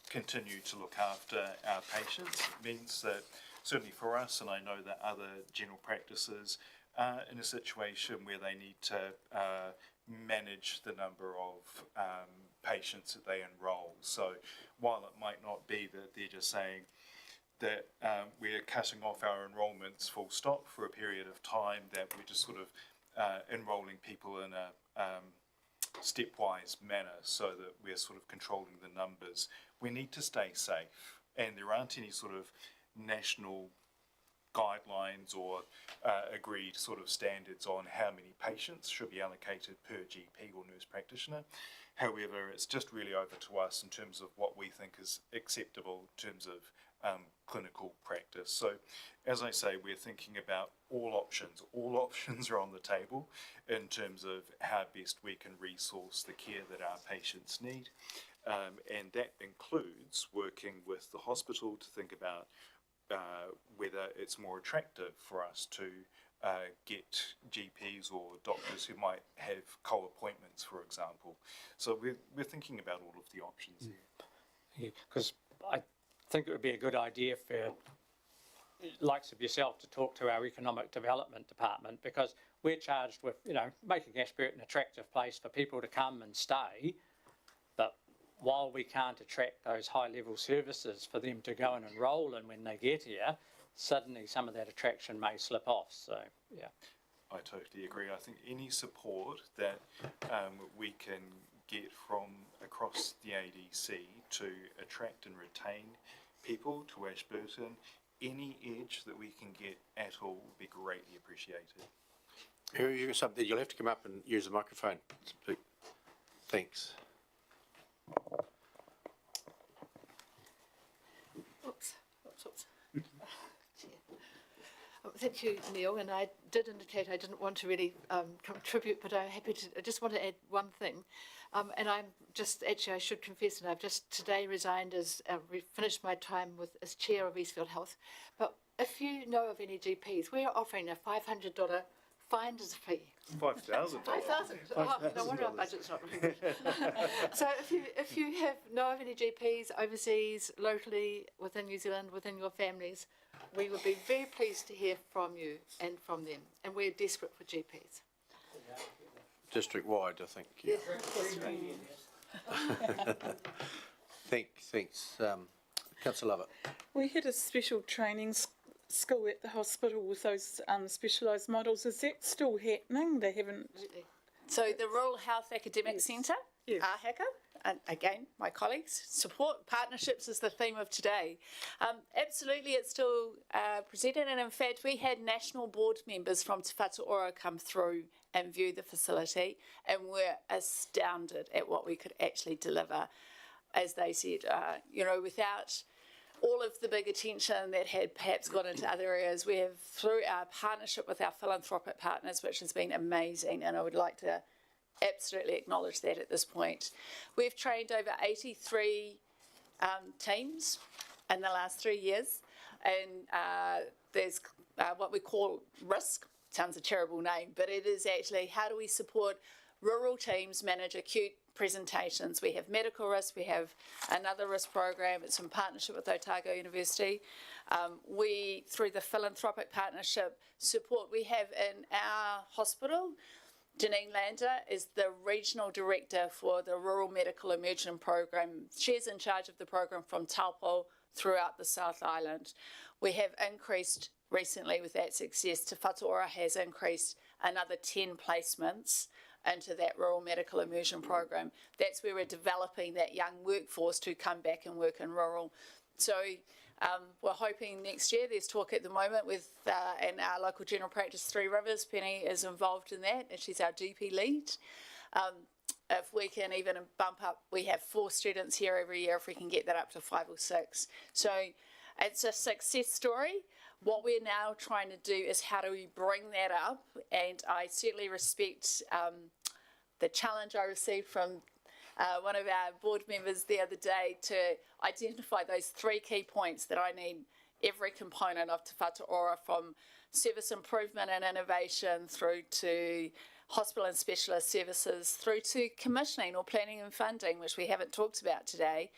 S: continue to look after our patients. It means that certainly for us, and I know that other general practices are in a situation where they need to manage the number of patients that they enrol. So while it might not be that they're just saying that we're cutting off our enrolments full stop for a period of time, that we're just sort of enrolling people in a stepwise manner so that we're sort of controlling the numbers. We need to stay safe, and there aren't any sort of national guidelines or agreed sort of standards on how many patients should be allocated per GP or nurse practitioner. However, it's just really over to us in terms of what we think is acceptable in terms of clinical practice. So, as I say, we're thinking about all options. All options are on the table in terms of how best we can resource the care that our patients need. And that includes working with the hospital to think about whether it's more attractive for us to get GPs or doctors who might have co-appointments, for example. So we're thinking about all of the options here.
N: Because I think it would be a good idea for likes of yourself to talk to our economic development department, because we're charged with, making Ashburton an attractive place for people to come and stay. But while we can't attract those high-level services for them to go and enrol in when they get here, suddenly some of that attraction may slip off. So, yeah.
S: I totally agree. I think any support that we can get from across the ADC to attract and retain people to Ashburton, any edge that we can get at all will be greatly appreciated.
A: You'll have to come up and use the microphone. Thanks.
T: Oops. Thank you, Neil, and I did indicate I didn't want to really contribute, but I'm happy to. I just want to add one thing, and I'm just actually I should confess, and I've just today resigned as finished my time as chair of Eastfield Health. But if you know of any GPs, we are offering a $500 finder's fee.
S: $5,000.
T: $5,000. Oh, no wonder our budget's not very good. So if you know of any GPs overseas, locally, within New Zealand, within your families, we would be very pleased to hear from you and from them. And we're desperate for GPs.
A: District-wide, I think. Yeah. Thanks. Councillor Lovett.
C: We had a special training school at the hospital with those specialised models. Is that still happening? They haven't.
R: So the Rural Health Academic Centre, RHACA, and again, my colleagues, support partnerships is the theme of today. Absolutely, it's still presented, and in fact, we had national board members from Te Whatu Ora come through and view the facility, and were astounded at what we could actually deliver. As they said, without all of the big attention that had perhaps gone into other areas, we have, through our partnership with our philanthropic partners, which has been amazing, and I would like to absolutely acknowledge that at this point. We've trained over 83 teams in the last 3 years, and there's what we call RISK. Sounds a terrible name, but it is actually how do we support rural teams manage acute presentations. We have medical risk, we have another risk program, it's in partnership with Otago University. We, through the philanthropic partnership support we have in our hospital, Janine Lander is the Regional Director for the Rural Medical Immersion Program. She's in charge of the program from Taupo throughout the South Island. We have increased recently with that success. Te Whatu Ora has increased another 10 placements into that Rural Medical Immersion Program. That's where we're developing that young workforce to come back and work in rural. So we're hoping next year, there's talk at the moment with and our local general practice, Three Rivers, Penny is involved in that, and she's our GP lead. If we can even bump up, we have 4 students here every year, if we can get that up to 5 or 6. So it's a success story. What we're now trying to do is how do we bring that up, and I certainly respect the challenge I received from one of our board members the other day to identify those 3 key points that I need every component of Te Whatu Ora, from service improvement and innovation through to hospital and specialist services through to commissioning or planning and funding, which we haven't talked about today,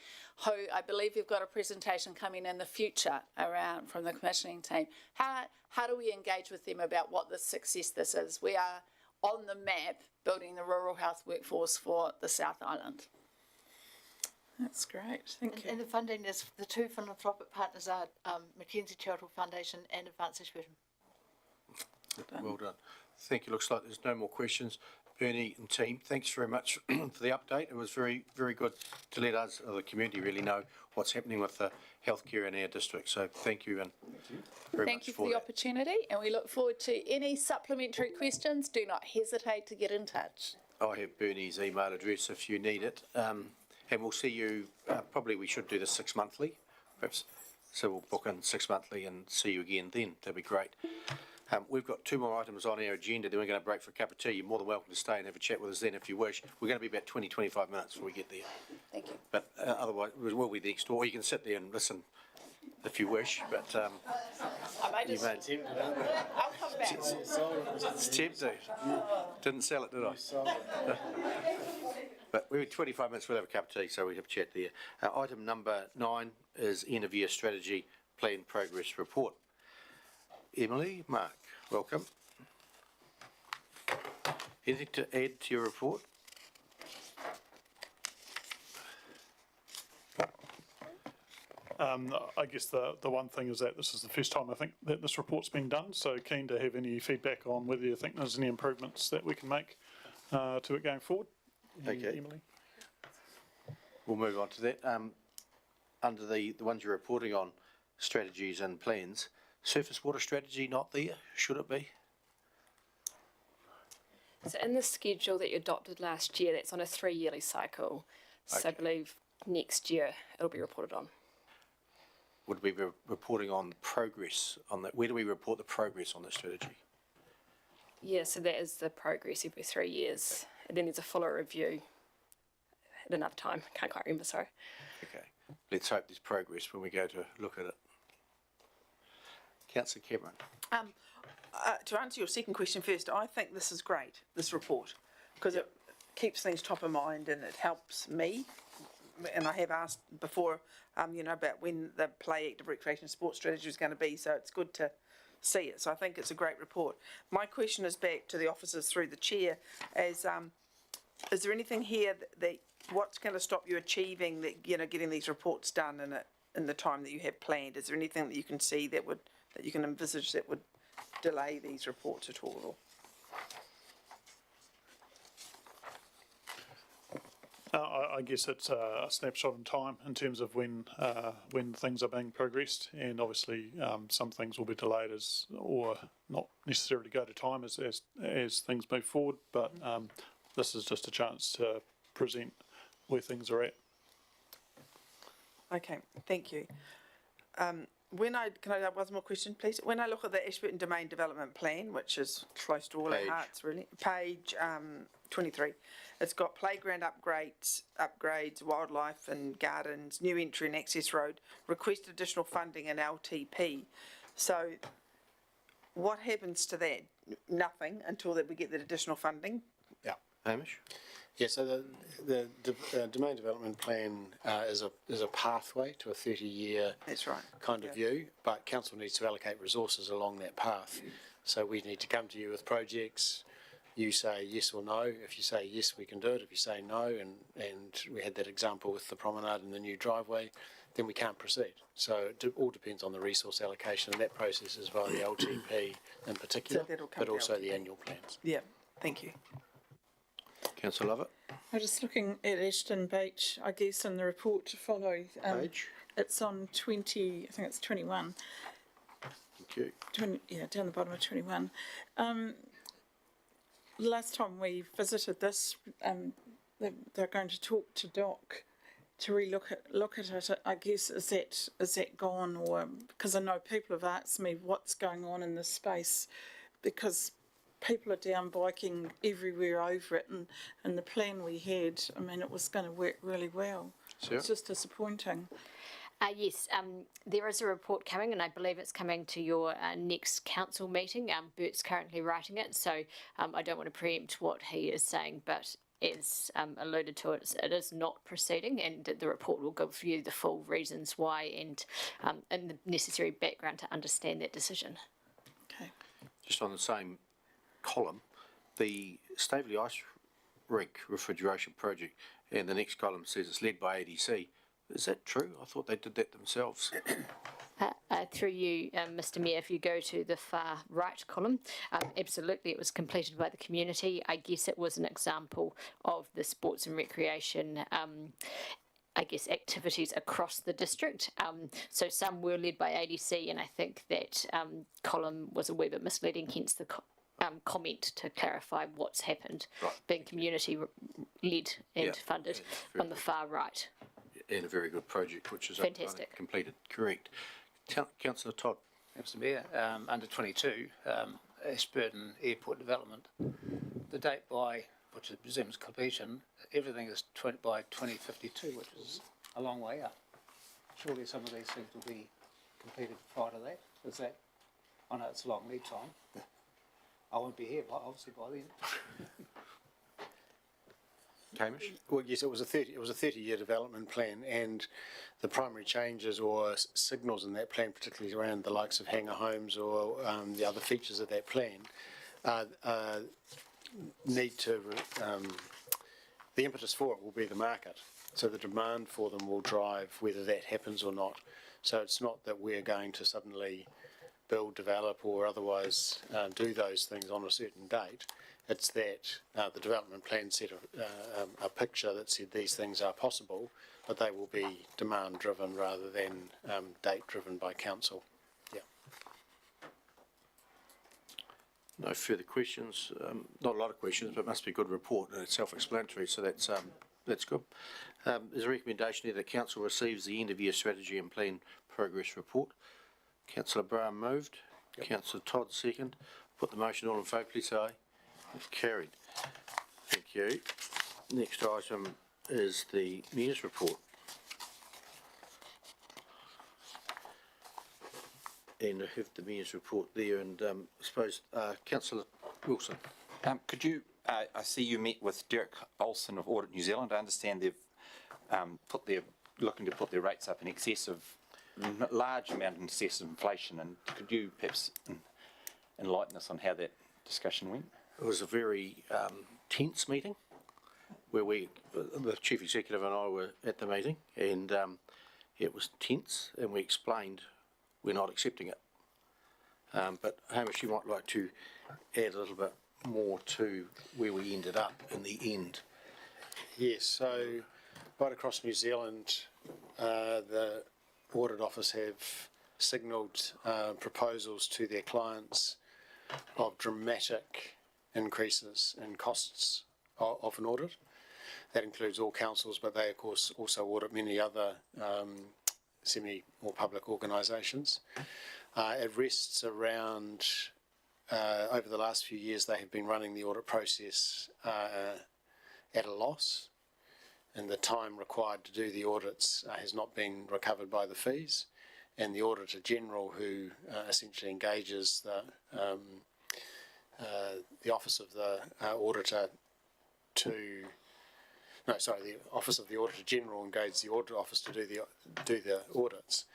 R: who I believe we've got a presentation coming in the future around from the commissioning team. How do we engage with them about what the success this is? We are on the map building the rural health workforce for the South Island.
C: That's great, thank you.
T: And the funding is, the 2 philanthropic partners are Mackenzie Charitable Foundation and Advance Ashburton.
A: Well done. Thank you. Looks like there's no more questions. Bernie and team, thanks very much for the update. It was very, very good to let us, the community, really know what's happening with the healthcare in our district. So thank you, and very
R: Thank
A: much
R: you for the opportunity, and we look forward to any supplementary questions. Do not hesitate to get in touch.
A: I have Bernie's email address if you need it. And we'll see you, probably we should do this 6 monthly, perhaps. So we'll book in 6 monthly and see you again then. That'd be great. We've got 2 more items on our agenda. Then we're going to break for a cup of tea. You're more than welcome to stay and have a chat with us then if you wish. We're going to be about 20, 25 minutes before we get there.
R: Thank you.
A: But otherwise, we'll be next door. You can sit there and listen if you wish. But
R: I might just... I'll come back.
A: It's tempting. Didn't sell it, did I? But we're 25 minutes, we'll have a cup of tea, so we have a chat there. Item number 9 is end of year strategy plan progress report. Emily, Mark, welcome. Anything to add to your report?
U: I guess the one thing is that this is the first time I think that this report's been done, so keen to have any feedback on whether you think there's any improvements that we can make to it going forward.
A: Okay.
U: Emily?
A: We'll move on to that. Under the ones you're reporting on, strategies and plans, surface water strategy not there, should it be?
V: So in the schedule that you adopted last year, that's on a 3-yearly cycle. So I believe next year it'll be reported on.
A: Would we be reporting on progress on that? Where do we report the progress on the strategy?
V: Yeah, so that is the progress every 3 years. And then there's a fuller review at another time. Can't quite remember, sorry.
A: Okay. Let's hope there's progress when we go to look at it. Councillor Cameron.
D: To answer your second question first, I think this is great, this report, because it keeps things top of mind and it helps me. And I have asked before, about when the Play Active Recreation Sports Strategy is going to be, so it's good to see it. So I think it's a great report. My question is back to the officers through the chair, is there anything here that what's going to stop you achieving that, getting these reports done in the time that you have planned? Is there anything that you can see that you can envisage that would delay these reports at all?
U: I guess it's a snapshot in time in terms of when things are being progressed, and obviously some things will be delayed or not necessarily go to time as things move forward. But this is just a chance to present where things are at.
D: Okay, thank you. Can I have one more question, please? When I look at the Ashburton Domain Development Plan, which is close to all our hearts, really, page 23, it's got playground upgrades, wildlife and gardens, new entry and access road, request additional funding and LTP. So what happens to that? Nothing until we get that additional funding?
A: Yeah. Hamish?
J: Yeah, so the Domain Development Plan is a pathway to a 30-year kind of view, but council needs to allocate resources along that path. So we need to come to you with projects. You say yes or no. If you say yes, we can do it. If you say no, and we had that example with the promenade and the new driveway, then we can't proceed. So it all depends on the resource allocation, and that process is via the LTP in particular, but also the annual plans.
D: Yeah, thank you.
A: Councillor Lovett.
C: I'm just looking at Ashton Beach, I guess, in the report to follow.
A: Page?
C: It's on 20, I think it's 21.
A: Thank you.
C: Down the bottom of 21. Last time we visited this, they're going to talk to Doc to look at it. I guess is that gone, or because I know people have asked me what's going on in this space, because people are down biking everywhere over it, and the plan we had, I mean, it was going to work really well.
A: Sarah?
C: It's just disappointing.
B: Yes, there is a report coming, and I believe it's coming to your next council meeting. Bert's currently writing it, so I don't want to preempt what he is saying, but as alluded to, it is not proceeding, and the report will give you the full reasons why and the necessary background to understand that decision.
C: Okay.
A: Just on the same column, the Staveley Ice Rink refrigeration project, and the next column says it's led by ADC. Is that true? I thought they did that themselves.
B: Through you, Mr. Mayor, if you go to the far right column, absolutely it was completed by the community. I guess it was an example of the sports and recreation activities across the district. So some were led by ADC, and I think that column was a wee bit misleading, hence the comment to clarify what's happened, being community-led and funded on the far right.
A: And a very good project, which is
B: Fantastic.
A: Completed. Correct. Councillor Todd.
L: Mr. Mayor, under 22, Ashburton Airport Development, the date by which it presumes completion, everything is by 2052, which is a long way up. Surely some of these things will be completed prior to that. Is that? I know it's a long lead time. I won't be here, obviously, by then.
A: Hamish?
J: Well, yes, it was a 30-year development plan, and the primary changes or signals in that plan, particularly around the likes of hangar homes or the other features of that plan, need to. The impetus for it will be the market, so the demand for them will drive whether that happens or not. So it's not that we're going to suddenly build, develop, or otherwise do those things on a certain date. It's that the development plan set a picture that said these things are possible, but they will be demand-driven rather than date-driven by council. Yeah.
A: No further questions. Not a lot of questions, but it must be a good report, and it's self-explanatory, so that's good. There's a recommendation here that council receives the end-of-year strategy and plan progress report. Councillor Brown moved. Yep. Councillor Todd second. Put the motion all in favour, please say aye. It's carried. Thank you. Next item is the Mayor's report. And I have the Mayor's report there, and I suppose Councillor Wilson.
I: Could you, I see you met with Derek Olsen of Audit New Zealand. I understand they've looking to put their rates up in excess of, large amount in excess of inflation, and could you perhaps enlighten us on how that discussion went?
A: It was a very tense meeting where the Chief Executive and I were at the meeting, and it was tense, and we explained we're not accepting it. But Hamish, you might like to add a little bit more to where we ended up in the end.
J: Yes, so right across New Zealand, the Audit Office have signalled proposals to their clients of dramatic increases in costs of an audit. That includes all councils, but they of course also audit many other semi or public organisations. It rests around, over the last few years they have been running the audit process at a loss, and the time required to do the audits has not been recovered by the fees, and the Auditor General, who essentially engages the Office of the Auditor the Office of the Auditor General engages the Audit Office to do the audits,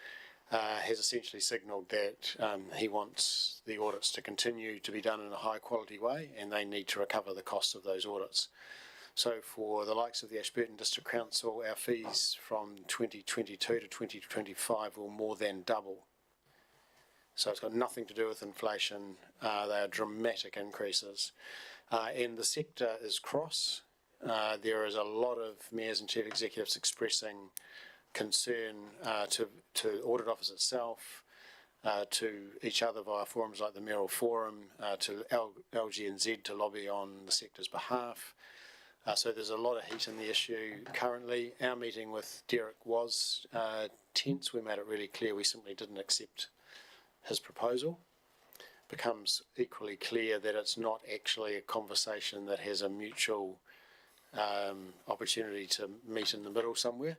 J: has essentially signalled that he wants the audits to continue to be done in a high quality way, and they need to recover the costs of those audits. So for the likes of the Ashburton District Council, our fees from 2022 to 2025 will more than double. So it's got nothing to do with inflation. They are dramatic increases. And the sector is cross. There is a lot of mayors and chief executives expressing concern to Audit Office itself, to each other via forums like the Mayoral Forum, to LGNZ to lobby on the sector's behalf. So there's a lot of heat in the issue currently. Our meeting with Derek was tense. We made it really clear we simply didn't accept his proposal. becomes equally clear that it's not actually a conversation that has a mutual opportunity to meet in the middle somewhere.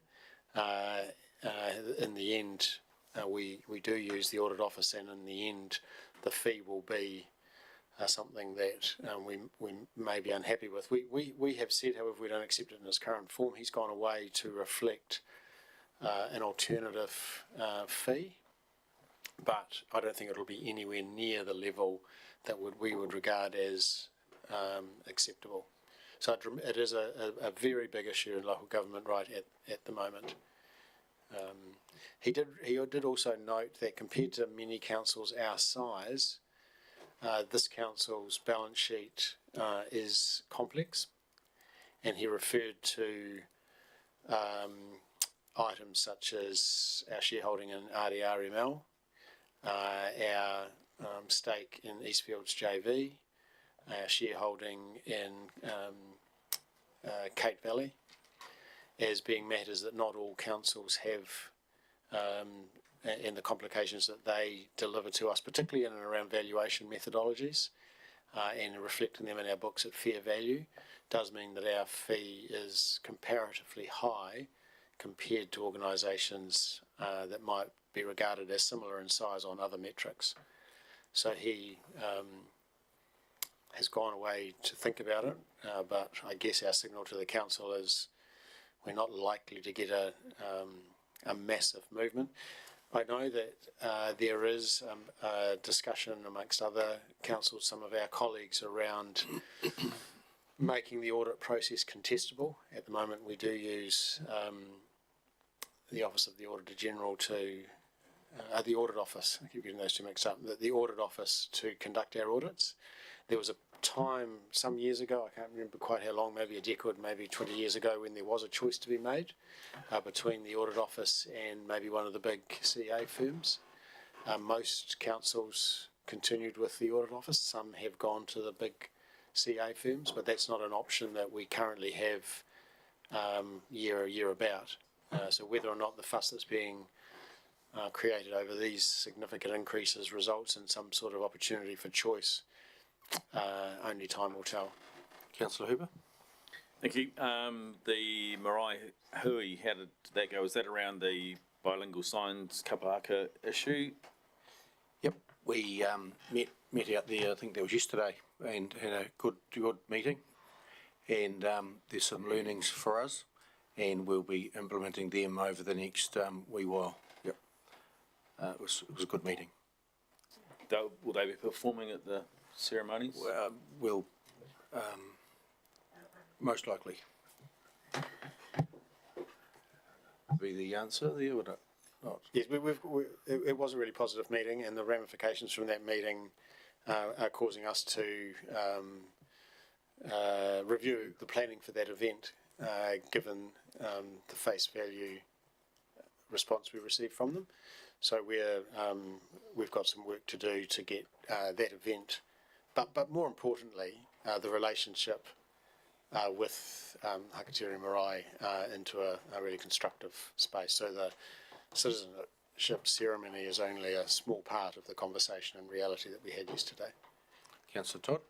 J: In the end, we do use the audit office, and in the end, the fee will be something that we may be unhappy with. We have said, however, we don't accept it in its current form. He's gone away to reflect an alternative fee, but I don't think it'll be anywhere near the level that we would regard as acceptable. So it is a very big issue in local government right at the moment. He did also note that compared to many councils our size, this council's balance sheet is complex, and he referred to items such as our shareholding in RDRML, our stake in Eastfields JV, our shareholding in Cape Valley, as being matters that not all councils have, and the complications that they deliver to us, particularly in and around valuation methodologies, and reflecting them in our books at fair value, does mean that our fee is comparatively high compared to organisations that might be regarded as similar in size on other metrics. So he has gone away to think about it, but I guess our signal to the council is we're not likely to get a massive movement. I know that there is a discussion amongst other councils, some of our colleagues, around making the audit process contestable. At the moment we do use the Office of the Auditor General to, the Audit Office, I keep getting those two mixed up, the Audit Office to conduct our audits. There was a time some years ago, I can't remember quite how long, maybe a decade, maybe 20 years ago, when there was a choice to be made between the Audit Office and maybe one of the big CA firms. Most councils continued with the Audit Office. Some have gone to the big CA firms, but that's not an option that we currently have year about. So whether or not the fuss that's being created over these significant increases results in some sort of opportunity for choice, only time will tell.
A: Councillor Hooper?
M: Thank you. The Marae Hui, how did that go? Was that around the bilingual signs kapahaka issue?
A: Yep, we met out there, I think that was yesterday, and had a good meeting, and there's some learnings for us, and we'll be implementing them over the next wee while. Yep, it was a good meeting.
M: Will they be performing at the ceremonies?
A: We'll most likely be the answer there, would it not?
J: Yes, it was a really positive meeting, and the ramifications from that meeting are causing us to review the planning for that event, given the face value response we received from them. So we've got some work to do to get that event, but more importantly, the relationship with Hakatiri Marae into a really constructive space. So the citizenship ceremony is only a small part of the conversation and reality that we had yesterday.
A: Councillor Todd?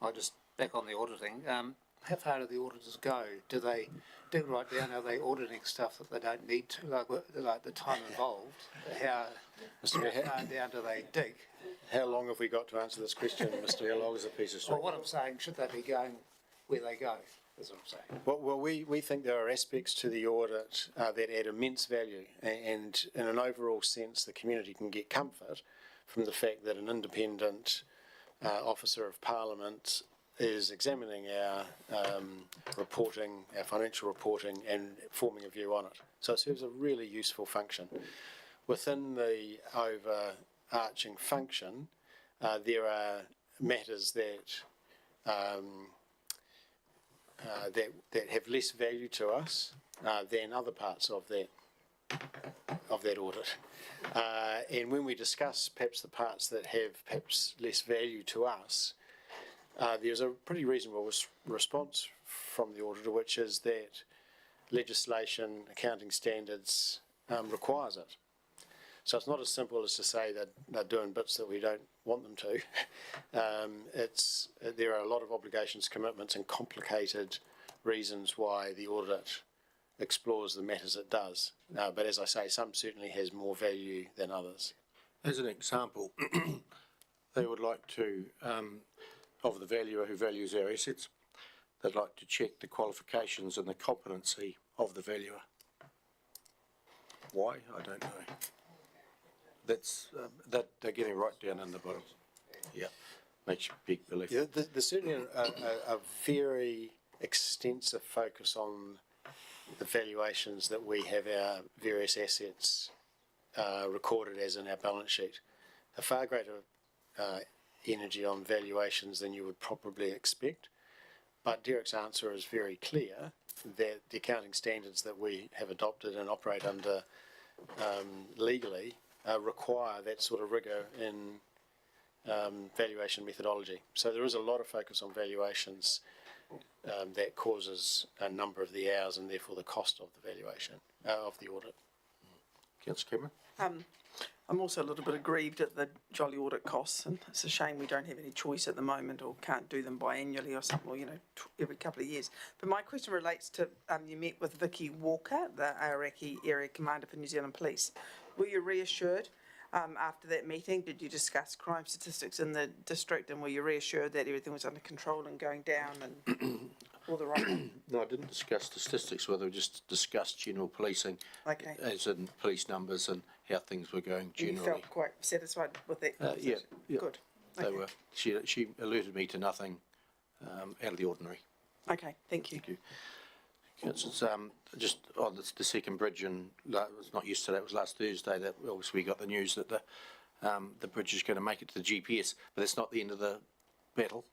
L: I just, back on the auditing, how far do the auditors go? Do they dig right down? Are they auditing stuff that they don't need to, like the time involved? How far down do they dig?
J: How long have we got to answer this question, Mr. How long is a piece of string?
L: Well, what I'm saying, should they be going where they go, is what I'm saying.
J: Well, we think there are aspects to the audit that add immense value, and in an overall sense, the community can get comfort from the fact that an independent officer of Parliament is examining our reporting, our financial reporting, and forming a view on it. So it serves a really useful function. Within the overarching function, there are matters that that have less value to us than other parts of that audit. And when we discuss perhaps the parts that have perhaps less value to us, there's a pretty reasonable response from the auditor, which is that legislation, accounting standards requires it. So it's not as simple as to say that they're doing bits that we don't want them to. There are a lot of obligations, commitments and complicated reasons why the audit explores the matters it does. But as I say, some certainly has more value than others.
A: As an example, they would like to, of the valuer who values our assets, they'd like to check the qualifications and the competency of the valuer. Why? I don't know. That's, that they're getting right down in the bottom. Yeah, makes you big belief.
J: Yeah, there's certainly a very extensive focus on the valuations that we have our various assets recorded as in our balance sheet. A far greater energy on valuations than you would probably expect. But Derek's answer is very clear that the accounting standards that we have adopted and operate under legally require that sort of rigour in valuation methodology. So there is a lot of focus on valuations that causes a number of the hours and therefore the cost of the valuation, of the audit.
A: Councillor Cameron?
D: I'm also a little bit aggrieved at the jolly audit costs, and it's a shame we don't have any choice at the moment or can't do them biannually or something, or, every couple of years. But my question relates to, you met with Vicky Walker, the Aoraki Area Commander for New Zealand Police. Were you reassured after that meeting? Did you discuss crime statistics in the district, and were you reassured that everything was under control and going down and all the right?
A: No, I didn't discuss statistics, whether we just discussed general policing,
D: Okay.
A: as in police numbers and how things were going generally.
D: You felt quite satisfied with that?
A: Yeah.
D: Good.
A: They were. She alerted me to nothing out of the ordinary.
D: Okay, thank you.
A: Thank you. It's just on the second bridge, and it was not yesterday, it was last Thursday that obviously we got the news that the bridge is going to make it to the GPS, but that's not the end of the battle.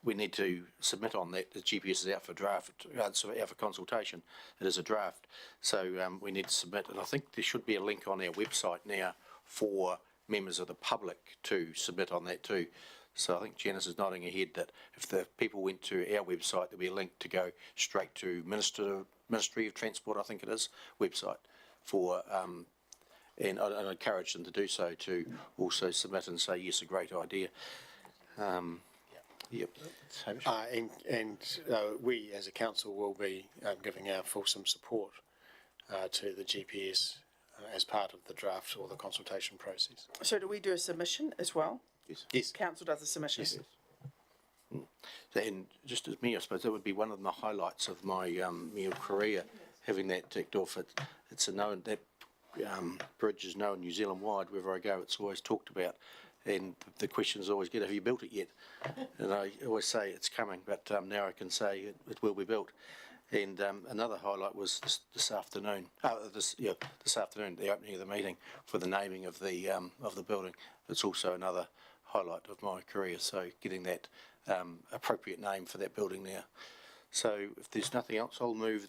A: We need to submit on that. The GPS is out for draft, out for consultation. It is a draft, so we need to submit, and I think there should be a link on our website now for members of the public to submit on that too. So I think Janice is nodding her head that if the people went to our website, there'll be a link to go straight to Ministry of Transport, I think it is, website for, and I encourage them to do so, to also submit and say, yes, a great idea. Yep. We as a council will be giving our fulsome support to the GPS as part of the draft or the consultation process.
D: So do we do a submission as well?
A: Yes. Yes.
D: Council does a submission?
A: Yes. And just as me, I suppose that would be one of the highlights of my mayor career, having that ticked off. It's a known, that bridge is known New Zealand wide. Wherever I go, it's always talked about. And the questions always get, have you built it yet? And I always say it's coming, but now I can say it will be built. And another highlight was this afternoon, this afternoon, the opening of the meeting for the naming of the building. It's also another highlight of my career, so getting that appropriate name for that building now. So if there's nothing else, I'll move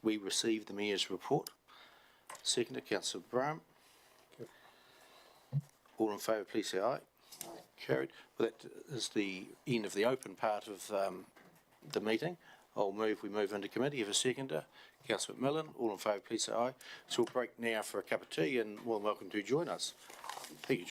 A: we receive the Mayor's report. Seconder, Councillor Brown. All in favour, please say aye. Carried. Well, that is the end of the open part of the meeting. We move into committee. Have a seconder. Councillor McMillan. All in favour, please say aye. So we'll break now for a cup of tea, and more than welcome to join us. Thank you.